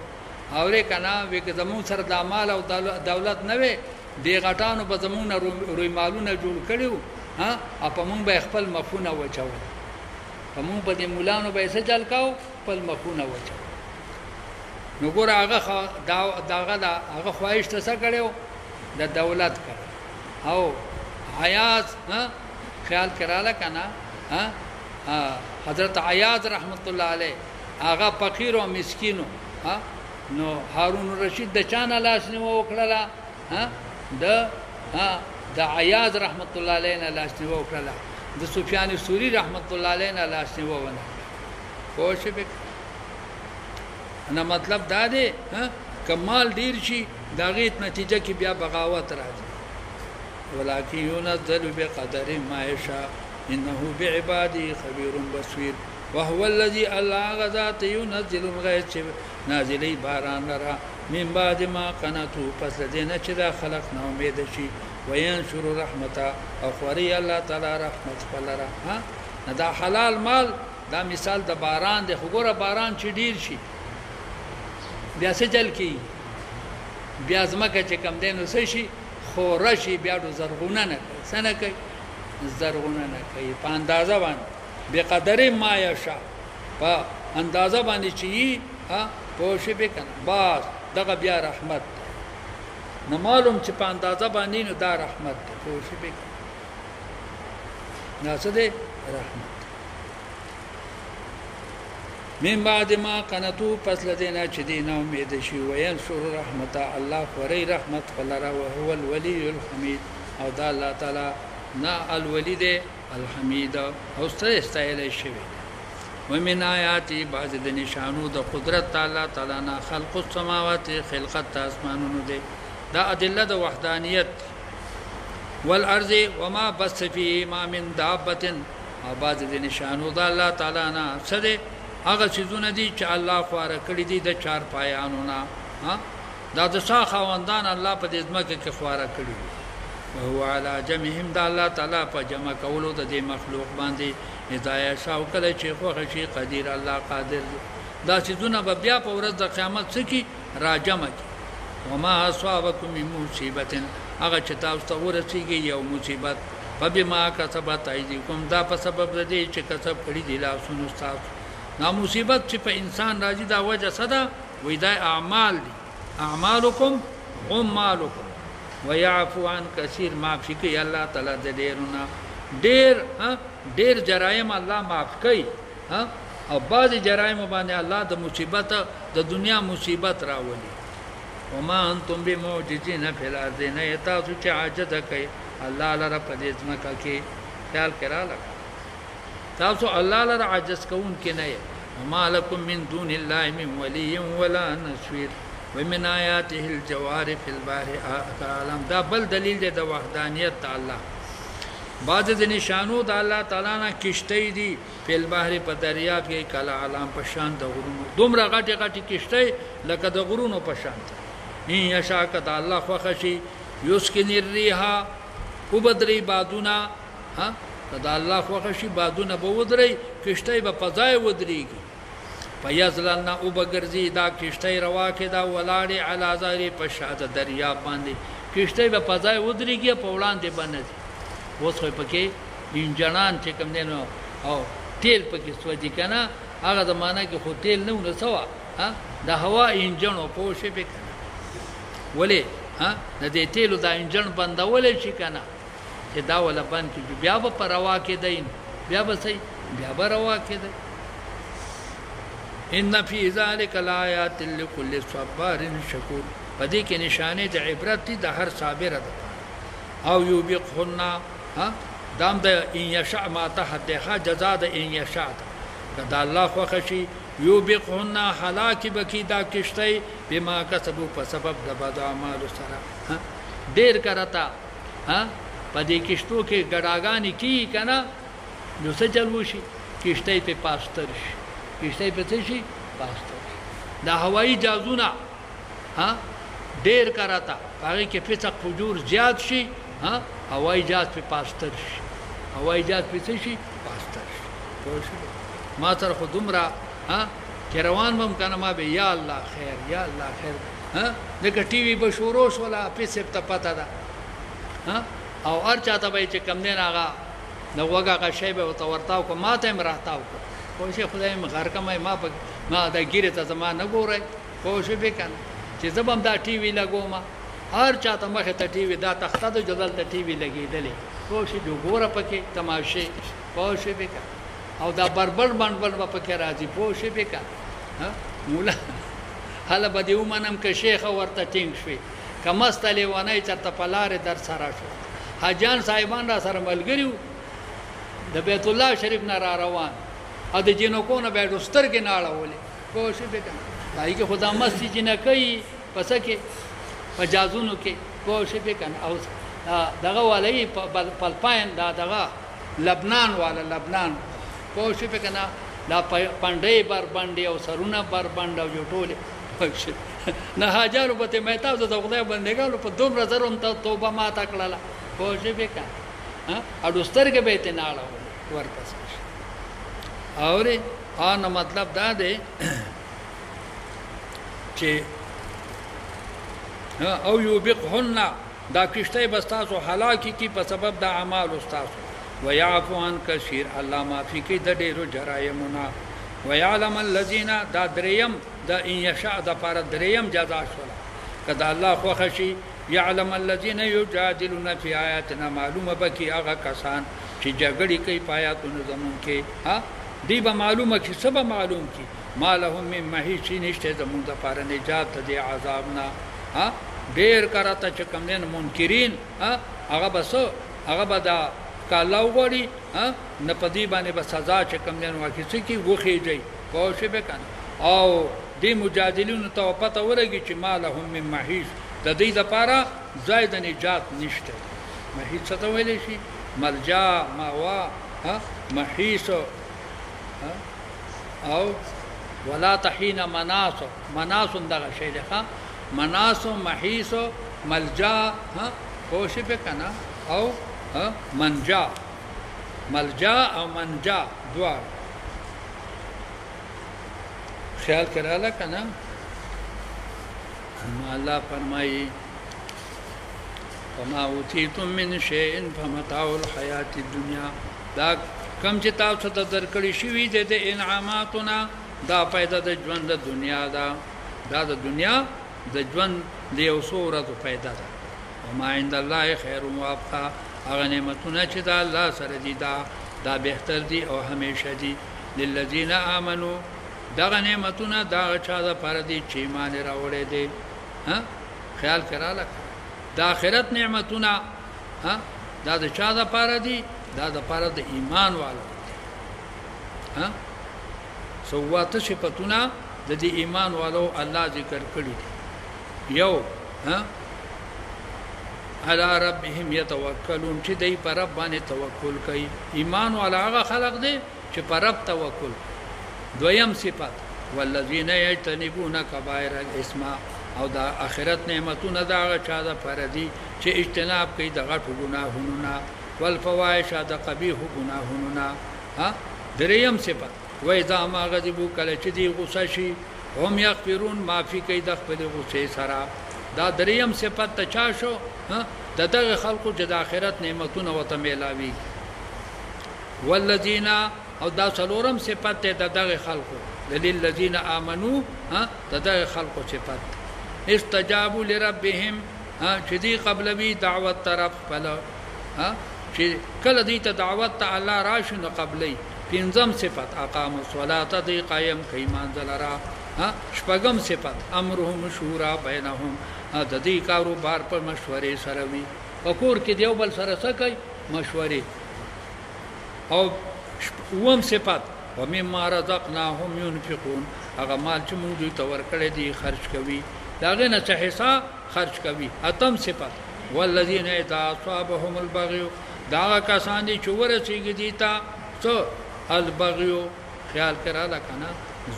اور کنا وی که زمون سره د مال او دولت نه وي دی غټانو به زمون روی مالونه جوړ کړیو او په مونږ به خپل مخونه وچول په مونږ په دې مولانو به څه چل کاو خپل مخونه وچول نو ګور هغه خواهش ته څه کړو د دولت کړ او عیاض خیال کراله کنا حضرت عیاض رحمت الله علیه هغه فقیر او مسکینو نو هارون رشید د چانه لاس نیو وکړه د عیاض رحمت الله علیه نه لاس نیو وکړه د سفیان ثوری رحمت الله علیه نه لاس نیو ونه کوشش وکړه انا مطلب دا دی کمال ډیر شي دا غیت نتیجه کې بیا بغاوت راځي ولکن ينزل بقدر ما يشاء انه بعباده خبير بصير وهو الذي الله غذات ينزل الغيث نازلي باران لرا من بعد ما قنطوا پس دینه چې دا خلق نه امید شي وينشر رحمته او خوري الله تعالی رحمت فلرا دا حلال مال دا مثال د باران د خګوره باران چې ډیر شي بیا څه چل کی بیا زمکه چې کم دینو څه شي خورشي بیا د زرغونه نه سنه کوي زرغونه نه کوي په اندازه باندې بقدر ما یشاء په اندازه باندې چی پوښې به کنه باز دغه بیا رحمت نه معلوم چې په اندازه باندې نو دا رحمت پوښې به نه څه دی رحمت من بعد ما قنطوا پس لدينا چې دینه امید شي وینشر رحمت الله خوري رحمت فلرا وهو الولي الحميد او دا الله تعالی نا الولي الحميد او استایل شي ومن آیاتی بعض د نشانو د قدرت الله تعالی نه خلق السماوات خلقت اسمانونو دي دا ادله د وحدانیت والارض وما بث فيهما من دابه او بعض د نشانو د الله تعالی نه څه هغه چیزونه دي چې الله خواره کړی دي د چار پایانو نه دا د څا خوندان الله په دې ځمکه کې خواره کړی او علی جمعهم د الله تعالی په جمع کولو د دې مخلوق باندې هدايه شاو کله چې خوښ شي قدیر الله قادر دا چیزونه به بیا په ورځ د قیامت څخه راجمع کی وما اصابکم من مصیبت هغه چې تاسو ته ورسیږي یو مصیبت فبما کسبت ایدیکم دا په سبب د دې چې کسب کړی دي لاسونو تاسو نا مصیبت چې په انسان راځي دا وجه صدا وې دا اعمال دي اعمالکم مالکم ويعفو عن كثير معاف کوي الله تعالی د ډیرونه ډیر جرایم الله معاف کوي او بعض جرایم باندې الله د مصیبت د دنیا مصیبت راولي وما انتم بمعجزين في الارض نه تاسو چې عاجز کوي الله لره په دې ځمکه کې خیال کړه تاسو الله لره عاجز کوون کې نه وما لكم من دون الله من ولي ولا نصير ومن آیاته الجوار فی البحر کعلم دا بل دلیل دی د وحدانیت الله بعض د نشانو د الله تعالی نه کشتی دي په البحر په دریاب کې کله علام په شان د غرونو دومره غټي غټي کشتی لکه د غرونو په شان ان یشاء د الله خوښي یسکن الريح وبدري بادونا د الله خوښي بادونه به ودري کشتی به پځای ودريږي فیزلنا او بغرزی دا کشتی روا کې دا ولاړې علی ظاهر په شاده دریاب باندې کشتی به پځای ودرېږي په وړاندې باندې اوس خو پکې انجنان چې کوم دینو او تیل پکې سوځي کنه هغه زمانہ کې خو تیل نه ونسوا د هوا انجن او پوښې به کنه ولې د دې تیلو دا انجن بندول شي کنه چې دا ولا بند کې بیا به پروا کې دین بیا به سي بیا به روا کې دین ان فی ذلک الآیات لکل صبار شکور پدې کې نشانه د عبرت دي د هر صابر ده او یوبقنا دام د ان یشاء ما تحت ده جزاء د ان یشاء کدا الله خو خشي یوبقهن هلاک بکی دا کشته بما کسبوا په سبب د بد اعمال سره ډیر کرتا ها په دې کشتو کې ګډاګانی کی کنه نو څه چلو شي کشته په پاستر شي کشته په څه شي پاستر دا هوایی جازونه ها ډیر کرتا هغه کې فسق فجور زیات شي ها هوایی جاز په پاستر شي هوایی جاز په څه شي پاستر شي ما تر خو دومره ها روان بم کنه ما به یا الله خیر یا الله خیر ها دغه ټي وي بشوروش ولا پیسې ته پتا ده ها او هر چاته به چې کم دین هغه نو وګه شی به ورتاو کو ماته مراتاو کو شي خدای مغر کمه ما دا ګیره ته زما نه ګورای کو شي به کنه چې زبم دا ټي وي لګوم هر چاته مخه ته ټي وي دا تخته د جدل ته ټي وي لګیدلې کو شي جو ګوره پکې تماشه کو شي به کنه او دا بربر باندې پکې راځي پوه شي به کنه ها مولا حالا به دیو منم که شیخ ورته ټینګ شوی کمستلی ونه چرته پلار در سره شو حاجان صاحبان را سره ملګریو د بیت الله شریف نه را روان ا د جنکو نه به سترګې نه اړولې پوه شي به کنه دای کې خدا مستی جن کوي پس کې پجازونو کې پوه شي به کنه او دغه ولای په پاین دا دغه لبنان والا لبنان پوه شي به کنه دا پندې بر باندې او سرونه بر باندې او جوړول نه هزار په ته مې تاسو د خدای بندګانو په دومره زرم ته توبه ما تا کړله پوه شي به کنه ها اډو سترګې به ته نه اړول ورپس اورې ان مطلب دا دی چې او یوبقهن دا کشته بستاسو هلاکی کی په سبب د اعمال استاسو ويعفو عن كثير الله معافي کوي د ډیرو جرایمونه ويعلم الذين دا دریم دا ان يشاء دا پر دریم جزا شول کدا الله خو خشي يعلم الذين يجادلون في آياتنا معلومه بکی هغه کسان چې جګړې کوي پایاتونو زمون کې ها دی به معلومه کې سبا معلوم کی مالهم من محیص نشته زمون د پر نجات دی عذابنا ها ډیر کراته چې کم نه منکرین ها هغه بس هغه بدا کالاو غړي ها نه پدی باندې به سزا چې کم نه واکې کی وخیږي پوه شي به کنه او دی مجادلون ته پته ورګي چې مالهم من محیص د دې لپاره زائد نجات نشته محیص څه ته ویل شي ملجا ماوا ها محیص او ولا تحين مناس دغه شی ده مناس محیص ملجا ها پوه شي به کنه او منجا ملجا او منجا دوار خیال کراله کنه الله فرمایي وما اوتیتم من شيء فمتاع الحیات الدنیا دا کم چې تاسو ته درکړی شوی د انعاماتنا دا پیدا د ژوند د دنیا دا د دنیا د ژوند د یو صورت پیدا ده وما عند الله خير وابقى هغه نعمتونه چې د الله سره دي دا بهتر دي او همیشه دي للذین آمنوا دا نعمتونه دا چا د پر دي چې ایمان راوړي دي ها خیال کړه د آخرت نعمتونه ها دا د چا د پر دي دا د پر د ایمان والو ها سوات صفاتونه د دې ایمان والو الله ذکر کړی دي یو ها على ربهم يتوکلون چې دای پر رب باندې توکل کوي ایمان والا هغه خلق دي چې پر رب توکل دویم صفات والذین یجتنبون کبائر الاسم او دا آخرت نعمتونه دا هغه چا د پر دي چې اجتناب کوي د غټو ګناهونو والفواحش د قبیح ګناهونو ها دریم صفات و اذا ما غضبوا کله چې دی غصه شي هم یغفرون معافي کوي د خپل غصې سره دا دریم صفات ته چا شو د دغه خلقو چې د آخرت نعمتونه وته ملاوي والذین او دا څلورم صفات ته د دغه خلقو للذین آمنو د دغه خلقو صفات استجابوا لربهم چې دی قبل وی دعوت طرف فلا چې کله دی ته دعوت ته الله راشي نو قبلې پنځم صفات اقام الصلاه دی قائم کوي منځلرا شپږم صفات امرهم شورا بینهم د دې کاروبار په مشورې سره وي وکور کې دیو بل سره څه کوي مشورې او وم صفات ومما رزقناهم ينفقون هغه مال چې موږ دوی ته ورکړی دی خرج کوي دا غي نه څه حصہ خرج کوي اتم صفات والذین اذا اصابهم البغي دا کسان دي چې ورسیږي دي تا څو البغي خیال کرا دا کنه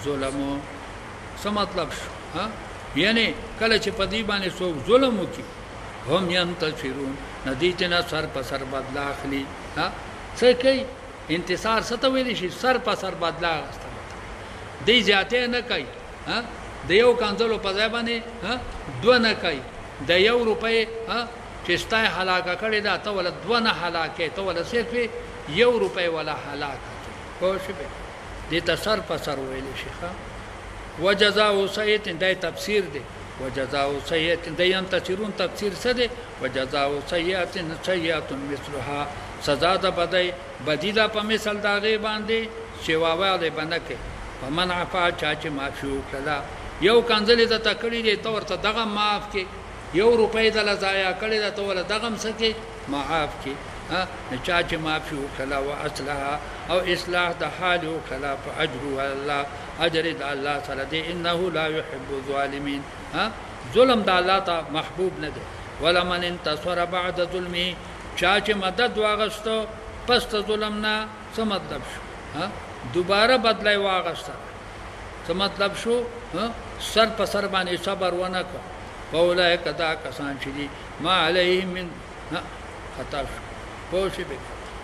ظلم څه مطلب شو ها یعنی کله چې په دې باندې څوک ظلم وکي هم ينتصرون ندیتنا سر په سر بدلا اخلي ها څه کوي انتصار څه ویل شي سر په سر بدلا غسته دی ذاته نه کوي ها د یو کانزلو په ځای باندې ها دو نه کوي د یو روپۍ ها چې ستای هلاکه کړي دا ته ول دو نه هلاکه ته ول صرف یو روپۍ ولا هلاکه پوه شئ دې ته سر په سر ویل شي ښا وجزاء سیئه دای تفسیر دی وجزاء سیئه د ينتصرون تفسیر څه دی وجزاء سیئه سیئه مثلها سزا د بدیدا په مثال داغه باندې شواواله بنکه فمن عفا چا چې معفو کړه یو کنځلې د تکړی دی تور ته دغه معاف کې یو روپۍ د لزایا کړي د تور دغه مسکه معاف کې ها چا چې معفو کړه او اصلها او اصلاح د حال او کړه فاجر الله اجر د الله سره دی انه لا يحب الظالمين ها ظلم د الله ته محبوب نه دی ولمن انتصر بعد ظلمه چا چې مدد واغستو پس ته ظلم نه څه مطلب شو ها دوباره بدلای واغسته څه مطلب شو ها سر په سر باندې صبر ونه کو اولای کدا کسان چې دي ما علیهم من خطا شو پوه شئ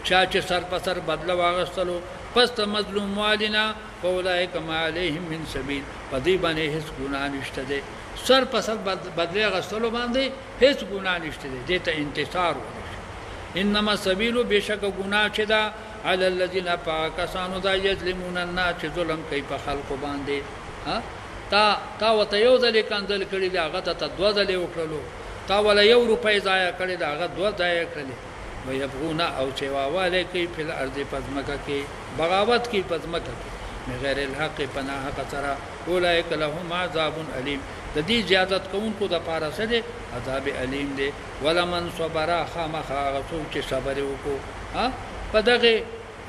چا چې سر په سر بدل واغستلو پس ته مظلوم والنا اولای کما علیهم من سبیل پدی باندې هیڅ ګناه نشته ده سر په سر بدل واغستلو باندې هیڅ ګناه نشته ده دته انتصار ورشي انما سبیل بشک ګناه چې دا علی الذین پاکسانو دا یظلمون الناس چې ظلم کوي په خلکو باندې ها تا وته یو ځل کنځل کړي دا هغه ته دوه ځل وکړلو تا ولا یو روپۍ ضایع کړي دا هغه دوه ضایع کړي ويبغون او چواواله کوي په ارض پزمکه کې بغاوت کوي پزمکه کې غیر الحق پناه حق سره اولئک لهم عذاب الیم د دې زیادت کوونکو د پاره سره عذاب الیم دی ولمن صبر خامخا غسو چې صبر وکړو ها په دغه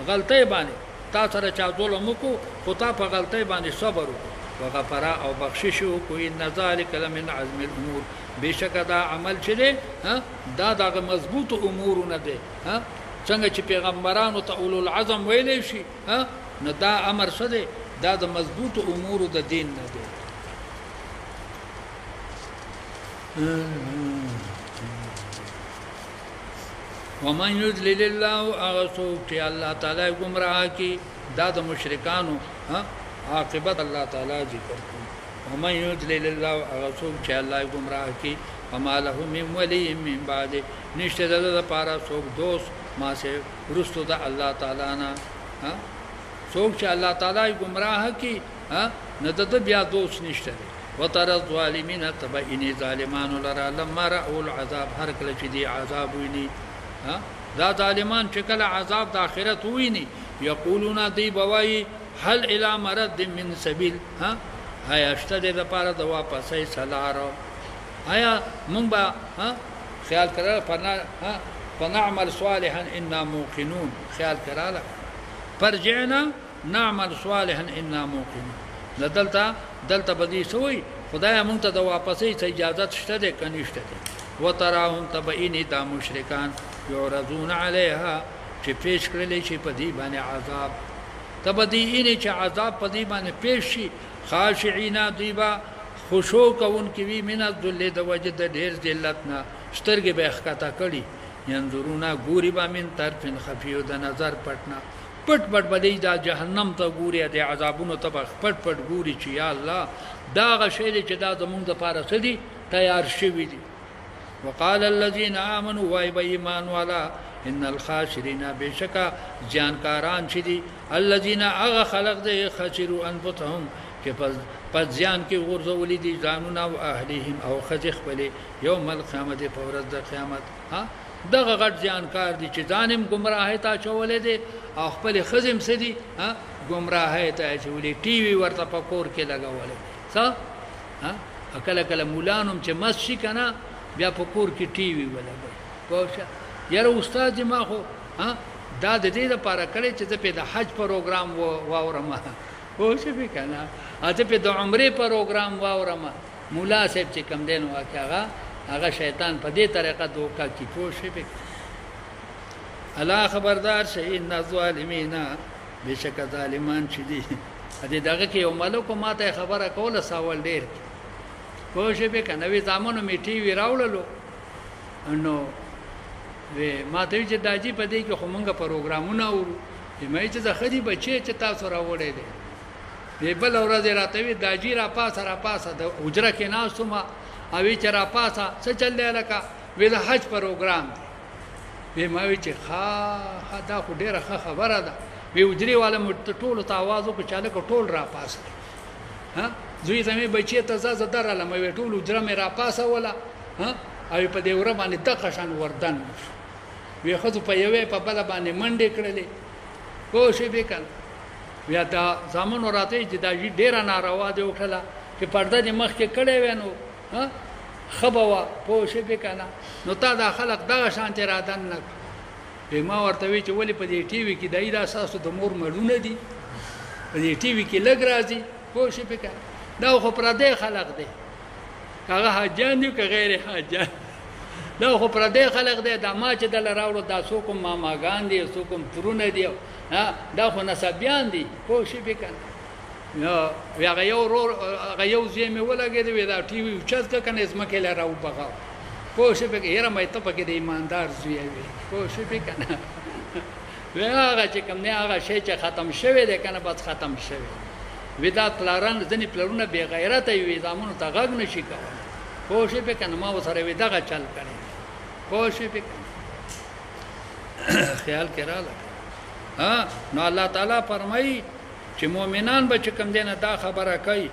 غلطۍ باندې تا سره چا ظلم وکړو خو تا په غلطۍ باندې صبر وکړو وغفر او بخشش کوي ان ذلک لمن عزم الامور بشک دا عمل چره ها دا دغه مضبوط امور نه دي ها څنګه چې پیغمبرانو ته اولو العزم ویلې شي ها نو دا امر څه دی دا د مضبوط امور د دین نه دی ومن يضلل الله اغسوک چې الله تعالی گمراه کی دا د مشرکانو ها عاقبت الله تعالی ذکر کوي ومن يضلل الله اغسوک چې الله گمراه کی وما له من ولي من بعد نشته د لپاره څوک دوست ما سه رستو د الله تعالی نه ها څوک چې الله تعالی گمراه کی ها نه د بیا دوست نشته وتر الظالمین تبعین ظالمان لرا لما راوا العذاب هر کله چې دی عذاب ویني ها دا ظالمان چې کله عذاب د آخرت ویني یقولون دی بوای هل الى مرد من سبیل ها هيا شته د لپاره د واپسې سلاره آیا مونږ به خیال کړه ها فنعمل صالحا انا موقنون خیال کړه فرجعنا نعمل صالحا انا موقنون دلته بدی سوی خدای مونږ ته د واپسې اجازه شته ده کنيشته ده وتراهم تبعين دا مشرکان يعرضون عليها چې پیش کړل شي په دې باندې عذاب تبدیینه چې عذاب په دې باندې پیش شي خاشعين دیبا خشوع کوون کی وی من الذل د وجد ډیر ذلتنا سترګې به ښکتا کړي ينظرونا ګوري با من طرف خفيو د نظر پټنا پټ بدلی دا جهنم ته ګوري د عذابونو ته پټ ګوري چې یا الله دا غشې چې دا زمونږ د پاره سدي تیار شوی دي وقال الذين امنوا وايمان ولا ان الخاسرين بشکا جانکاران چې دي الذين اغ خلق دي خسروا انفسهم چې پس ځان کې ورزولې دي ځانونه او اهليهم او خځخ بلې يوم القيامت په ورځ د قیامت ها دغه غټ ځانکار دي چې ځانم گمراهی ته چولې دي او خپل خزم سدي ها گمراهی ته چولې ټي وي ورته په کور کې لګولې څه ها کله مولانم چې مسجد کنه بیا په کور کې ټي وي ولګي پوه یاره استاد ما خو ها دا د دې لپاره کړی چې زه په د حج پروګرام واورم خو شي به کنه اته په د عمره پروګرام واورم مولا صاحب چې کم دین واکه هغه شیطان په دې طریقه دوکا کی پوه شي به الله خبردار شي ان الظالمین بشک ظالمان چې دي دې دغه کې یو ملک ماته خبره کوله سوال ډیر پوه شي به کنه وی زمونو می ټي وی راوللو نو وی ماته چې داجی په دې کې خو مونږه پروګرامونه ورو مې چې ځخدي بچي چې تاسو راوړې دي وی بل ورځ راته وی داجی را پاسه د اجره کې ناسومه اوی چې را پاسه څه چل دی لکه وی د حج پروګرام وی ما وی چې ها دا خو ډیره خبره ده وی اجري والا ټول ته आवाज وکړ چې لکه ټول را پاسه ها زوی زمي بچي ته زړه دراله مې ټول اجره مې را پاسه ولا ها او په دې ور باندې دغه شان وردن وی خو په یوې په بل باندې منډې کړلې کوشش وکړ بیا دا زمون راته چې دا ډیره ناروا دی وکړه چې پرده دې مخ کې کړې وینو ها خبوا پوښې وکړه نو تا دا خلق دغه شان ته رادن نه به ما ورته وی چې ولی په دې ټي وي کې دای دا اساس د مور مړونه دي په دې ټي وي کې لګ راځي پوښې وکړه دا خو پر دې خلق دی هغه حاجان دي که غیر حاجان دا خو پر دې خلق دی دا ما چې دل راوړو دا څوک ماماګان دي څوک ترونه دي دا خو نسبیان دي پوښې وکړه یا هغه یو زمي ولګېد وی دا ټي وي چت کنه اسمه کې لراو بغاو پوښې وکړه یره مې ته پکې د ایماندار زوی وي پوښې وکړه هغه چې کوم نه هغه شی چې ختم شوی دی کنه بس ختم شوی ودا پلاران ځنې پلرونه بے غیرت وي زامونو ته غږ نشي کولای پوښې وکړه ما وسره وی دغه چل کړي پوښې وکړه خیال کړه ها نو الله تعالی فرمایي چې مؤمنان به کوم دینه دا خبره کوي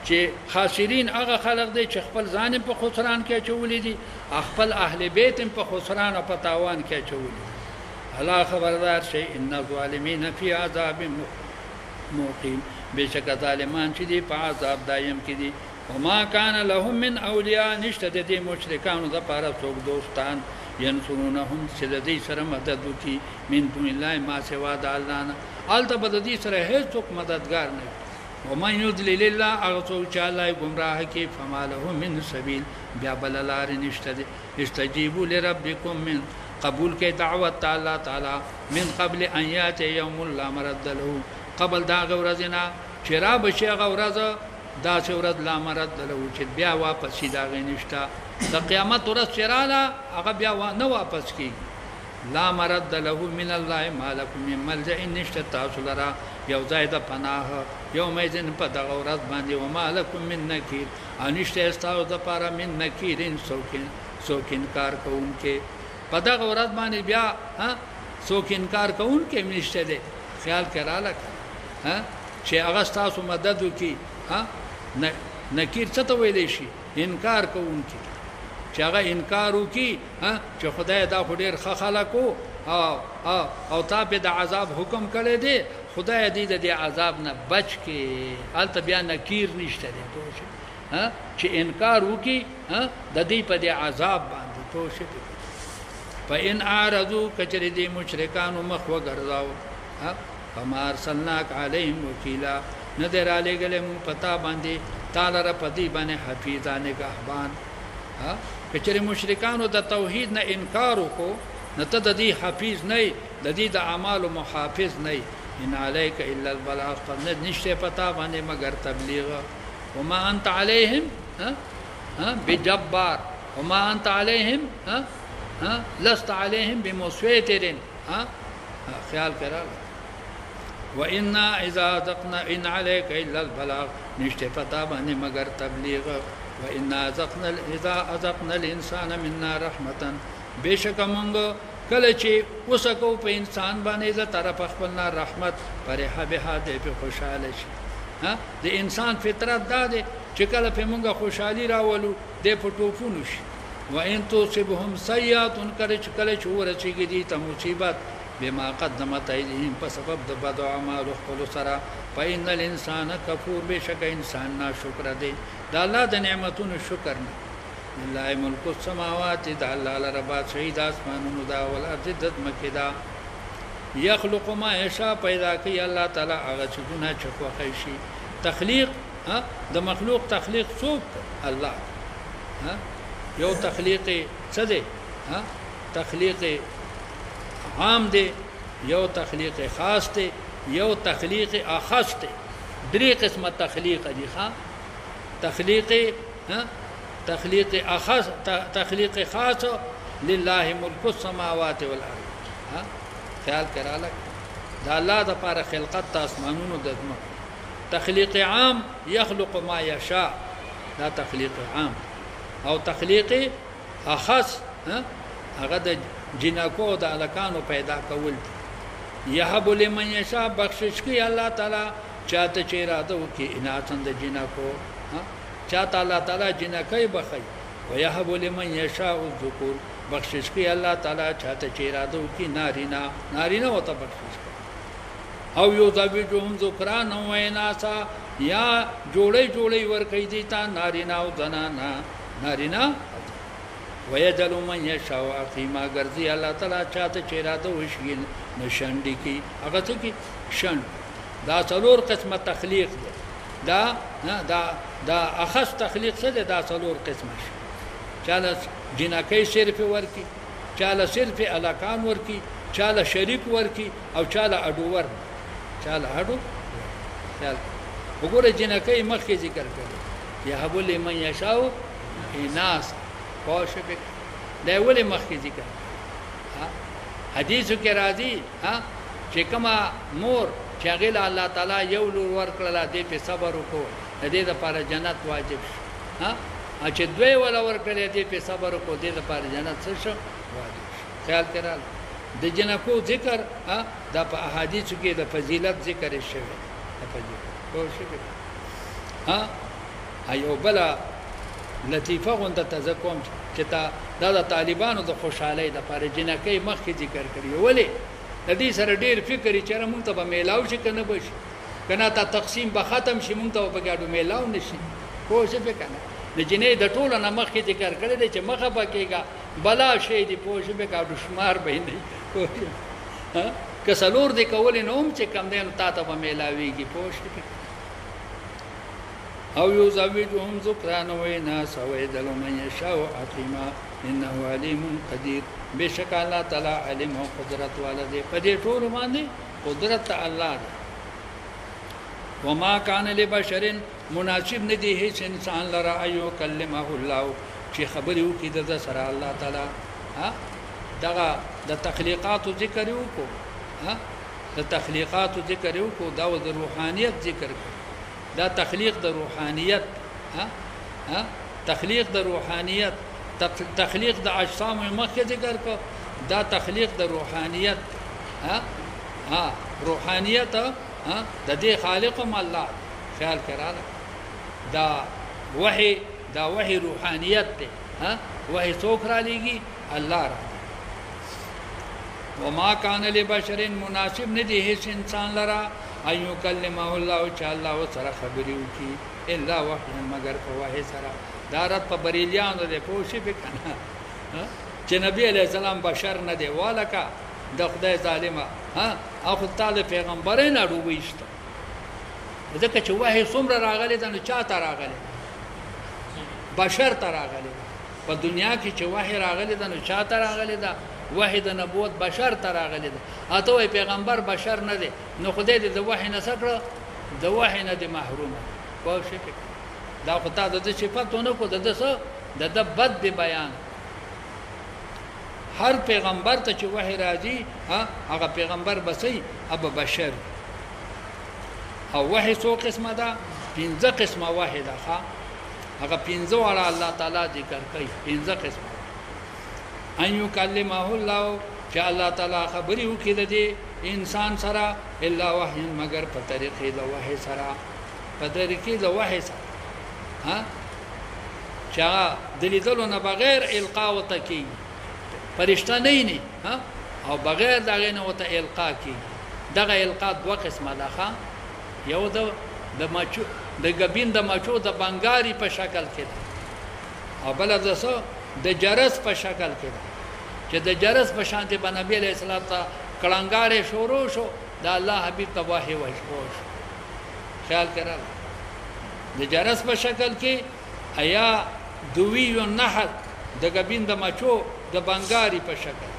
چې خاسرین هغه خلق دي چې خپل ځان په خسران کې چولې دي خپل اهل بیت په خسران او په تاوان کې چولې الله خبردار شي ان الظالمین فی عذاب مقیم بشک ظالمان چې دي په عذاب دایم کې دي وما كان لهم من اولیاء نشته دي مشرکانو د پاره څوک دوستان ینصرونهم چې د دې سره مدد وکي من دون الله ما سوا د الله نه الته بد دې سره هیڅ مددگار نه ومن يضلل الله هغه څوک چې الله گمراه کوي فما له من سبيل بیا بل لار نشته دي استجیبوا لربکم من قبول کې دعوت تعالی من قبل ان یات یوم لا مرد له قبل دا غورزنا چې را بشي غورزه دا چې ورځ لا مرد له چې بیا واپس شي دا غنښتا د قیامت ورځ چراله هغه بیا نه واپس کیږي لا مرد له من الله ما لكم من ملجأ نشته تاسو لرا یو ځای د پناه یوم یذن په دغه ورځ باندې و ما لكم من نکیر انشته تاسو د پاره من نکیرین څوک انکار کوونکې په دغه ورځ باندې بیا څوک انکار کوونکې نشته دي خیال کړه چې هغه تاسو مدد وکي نکیر څه ته ویل شي انکار کوونکې چې هغه انکار وکي چې خدای دا ډېر خلکو او تا په د عذاب حکم کړی دی خدای دې د عذاب نه بچ کې البته بیا نکیر نشته دی چې انکار وکي د دې په د عذاب باندې توشه فإن اعرضوا کچری دې مشرکانو مخ وګرځاو فما ارسلناک علیهم وکیلا ندر علی گله مو پتا باندې تعالی را پدی باندې حفیظان نگهبان کچری مشرکانو د توحید نه انکار وکړو نه ته د دې حفیظ نه د دې د اعمال محافظ نه ان علیک الا البلاغ فن نشته پتا باندې مگر تبلیغ وما انت علیهم بجبار وما انت علیهم لست علیهم بمسيطر خیال کرا وإن إذا ذقنا إن عليك إلا البلاغ نشته پتا باندې مگر تبلیغ وإن إذا أذقنا الإنسان منا رحمة بشک مونږ کله چې وسکو په انسان باندې ز طرف خپلنا رحمت پرې به دې په خوشاله شي د انسان فطرت دا ده چې کله په مونږه خوشحالي راولو د پټوفونو شي وإن تصبهم سيئات کله چې ورچېږي دي ته مصیبت بما قدمت ايديهم په سبب د بد اعمال خپل سره فإن الانسان کفور بشک انسان ناشکر دی د الله د نعمتونو شکر نه لله ملک السماوات د الله لربات شهید اسمانونو دا ول ارض د مکه دا یخلق ما یشاء پیدا کوي الله تعالی هغه څه چې خوښ شي تخلیق د مخلوق تخلیق څوک الله یو تخلیق څه دی تخلیق عام دی یو تخلیق خاص دی یو تخلیق اخص دی درې قسمه تخلیق دي تخلیق اخص تخلیق خاص لله ملک السماوات والارض خیال کراله دا الله د لپاره خلقت اسمانونو د تخلیق عام يخلق ما يشاء دا تخلیق عام او تخلیق اخص هغه د جنکو د الکانو پیدا کول یهب لمن یشاء بخشش کی الله تعالی چاته چې اراده وکي اناتن د جنکو چاته الله تعالی جنکای بخي ويهب لمن يشاء الذكور بخشش کی الله تعالی چاته چې اراده وکي نارینا وته بخشش او یو زوجهم ذکران او اناسا یا جوړي ور کوي دي تا نارینا او زنانا نارینا ويجل من يشاء اقيما غرضي الله تعالی چاته چې اراده وشي نشندي کی هغه څه کی شند دا څلور قسمه تخلیق دی دا اخص تخلیق څه دی دا څلور قسمه شي چاله جنکای صرف ورکی چاله صرف الکان ورکی چاله شریک ورکی او چاله اډو ور چاله اډو چاله وګوره جنکای مخکې ذکر کړي یهب لمن یشاء اناس پوښبه دا ولې مخکې ذکر حدیثو کې راځي چې کما مور چې هغه الله تعالی یو لور ورکړه دې په صبر وکړو د دې لپاره جنت واجب شي چې دوی ولا ورکړي دې په صبر وکړو دې لپاره جنت څه شو واجب شي خیال کړئ د جنکو ذکر دا په احادیثو کې د فضیلت ذکر شوی د فضیلت پوښبه ایو بلا لطیفه غونډه تذکر چې دا د طالبانو د خوشحالۍ د لپاره جنکې مخکې ذکر کړی ولې د دې سره ډېر فکر چې موږ ته به میلاو شي کنه بشي کنه تا تقسیم به ختم شي موږ ته به ګاډو میلاو نشي پوښې به کنه د جنې د ټولو نه مخکې ذکر کړی دی چې مخه پکېګا بلا شي دی پوښې به ګاډو شمار به نه پوښې کسلور دې کول نه هم چې کم دین تا ته به میلاويږي پوښې او یزوجهم ذکران و اناث ويدل من يشاء عقيما انه عليم قدير بشک الله تعالی علم او قدرت والده په دې ټول باندې قدرت الله ده وما كان لبشر مناسب ندی هیڅ انسان لرا ایو کلمه الله چې خبرې وکړي د سره الله تعالی دغه د تخلیقات ذکر وکړو د تخلیقات ذکر وکړو دا د روحانيت ذکر دا تخلیق د روحانيت تخلیق د روحانيت تخلیق د اجسام مخکې ذکر کو دا تخلیق د روحانيت روحانيت د دې خالق هم الله خیال کړه دا وحي روحانيت ده وحي څوک را لېږي الله را وما كان لبشر مناسب ندی هیڅ انسان لرا ایو کلمه الله چې الله سره خبرې وکي الا وحي مگر په وحي سره دارت په بریلیانو ده پوښي به کنه چې نبی علیہ السلام بشر نه دی والکا د خدای ظالمه او خدای پیغمبرین اړو وېشت ځکه چې وحي څومره راغلی دا نو چا ته راغلی بشر ته راغلی په دنیا کې چې وحي راغلی دا نو چا ته راغلی دا وحي د نبوت بشر ته راغلی دا اته پیغمبر بشر نه دی نو خدای دې د وحي نه سره د وحي نه دی محروم پوښي دا خدای د صفاتونو کو د بد دی بیان هر پیغمبر ته چې وحي راځي هغه پیغمبر بسې ابو بشر او وحي څو قسمه ده 15 قسمه وحي ده هغه 15 وړه الله تعالی ذکر کوي 15 قسمه ان یکلمه الله چې الله تعالی خبرې وکړي د انسان سره الا وحي مگر په طریقې د وحي سره په طریقې د وحي سره چا دلیدلو نه بغیر القاء وتکی فرشتہ نه او بغیر دغه نه وته القاء کی دغه القاء دوه قسمه ده یو د مچو د غبین د مچو د بنګاری په شکل کې او بل د جرس په شکل کې چې د جرس په شان ته نبی علیہ الصلوۃ کړنګارې شروع شو د الله حبیب ته وحی وشو خیال کړه د جرس په شکل کې ایا دوی او نحل د غبین د مچو د بنګاری په شکل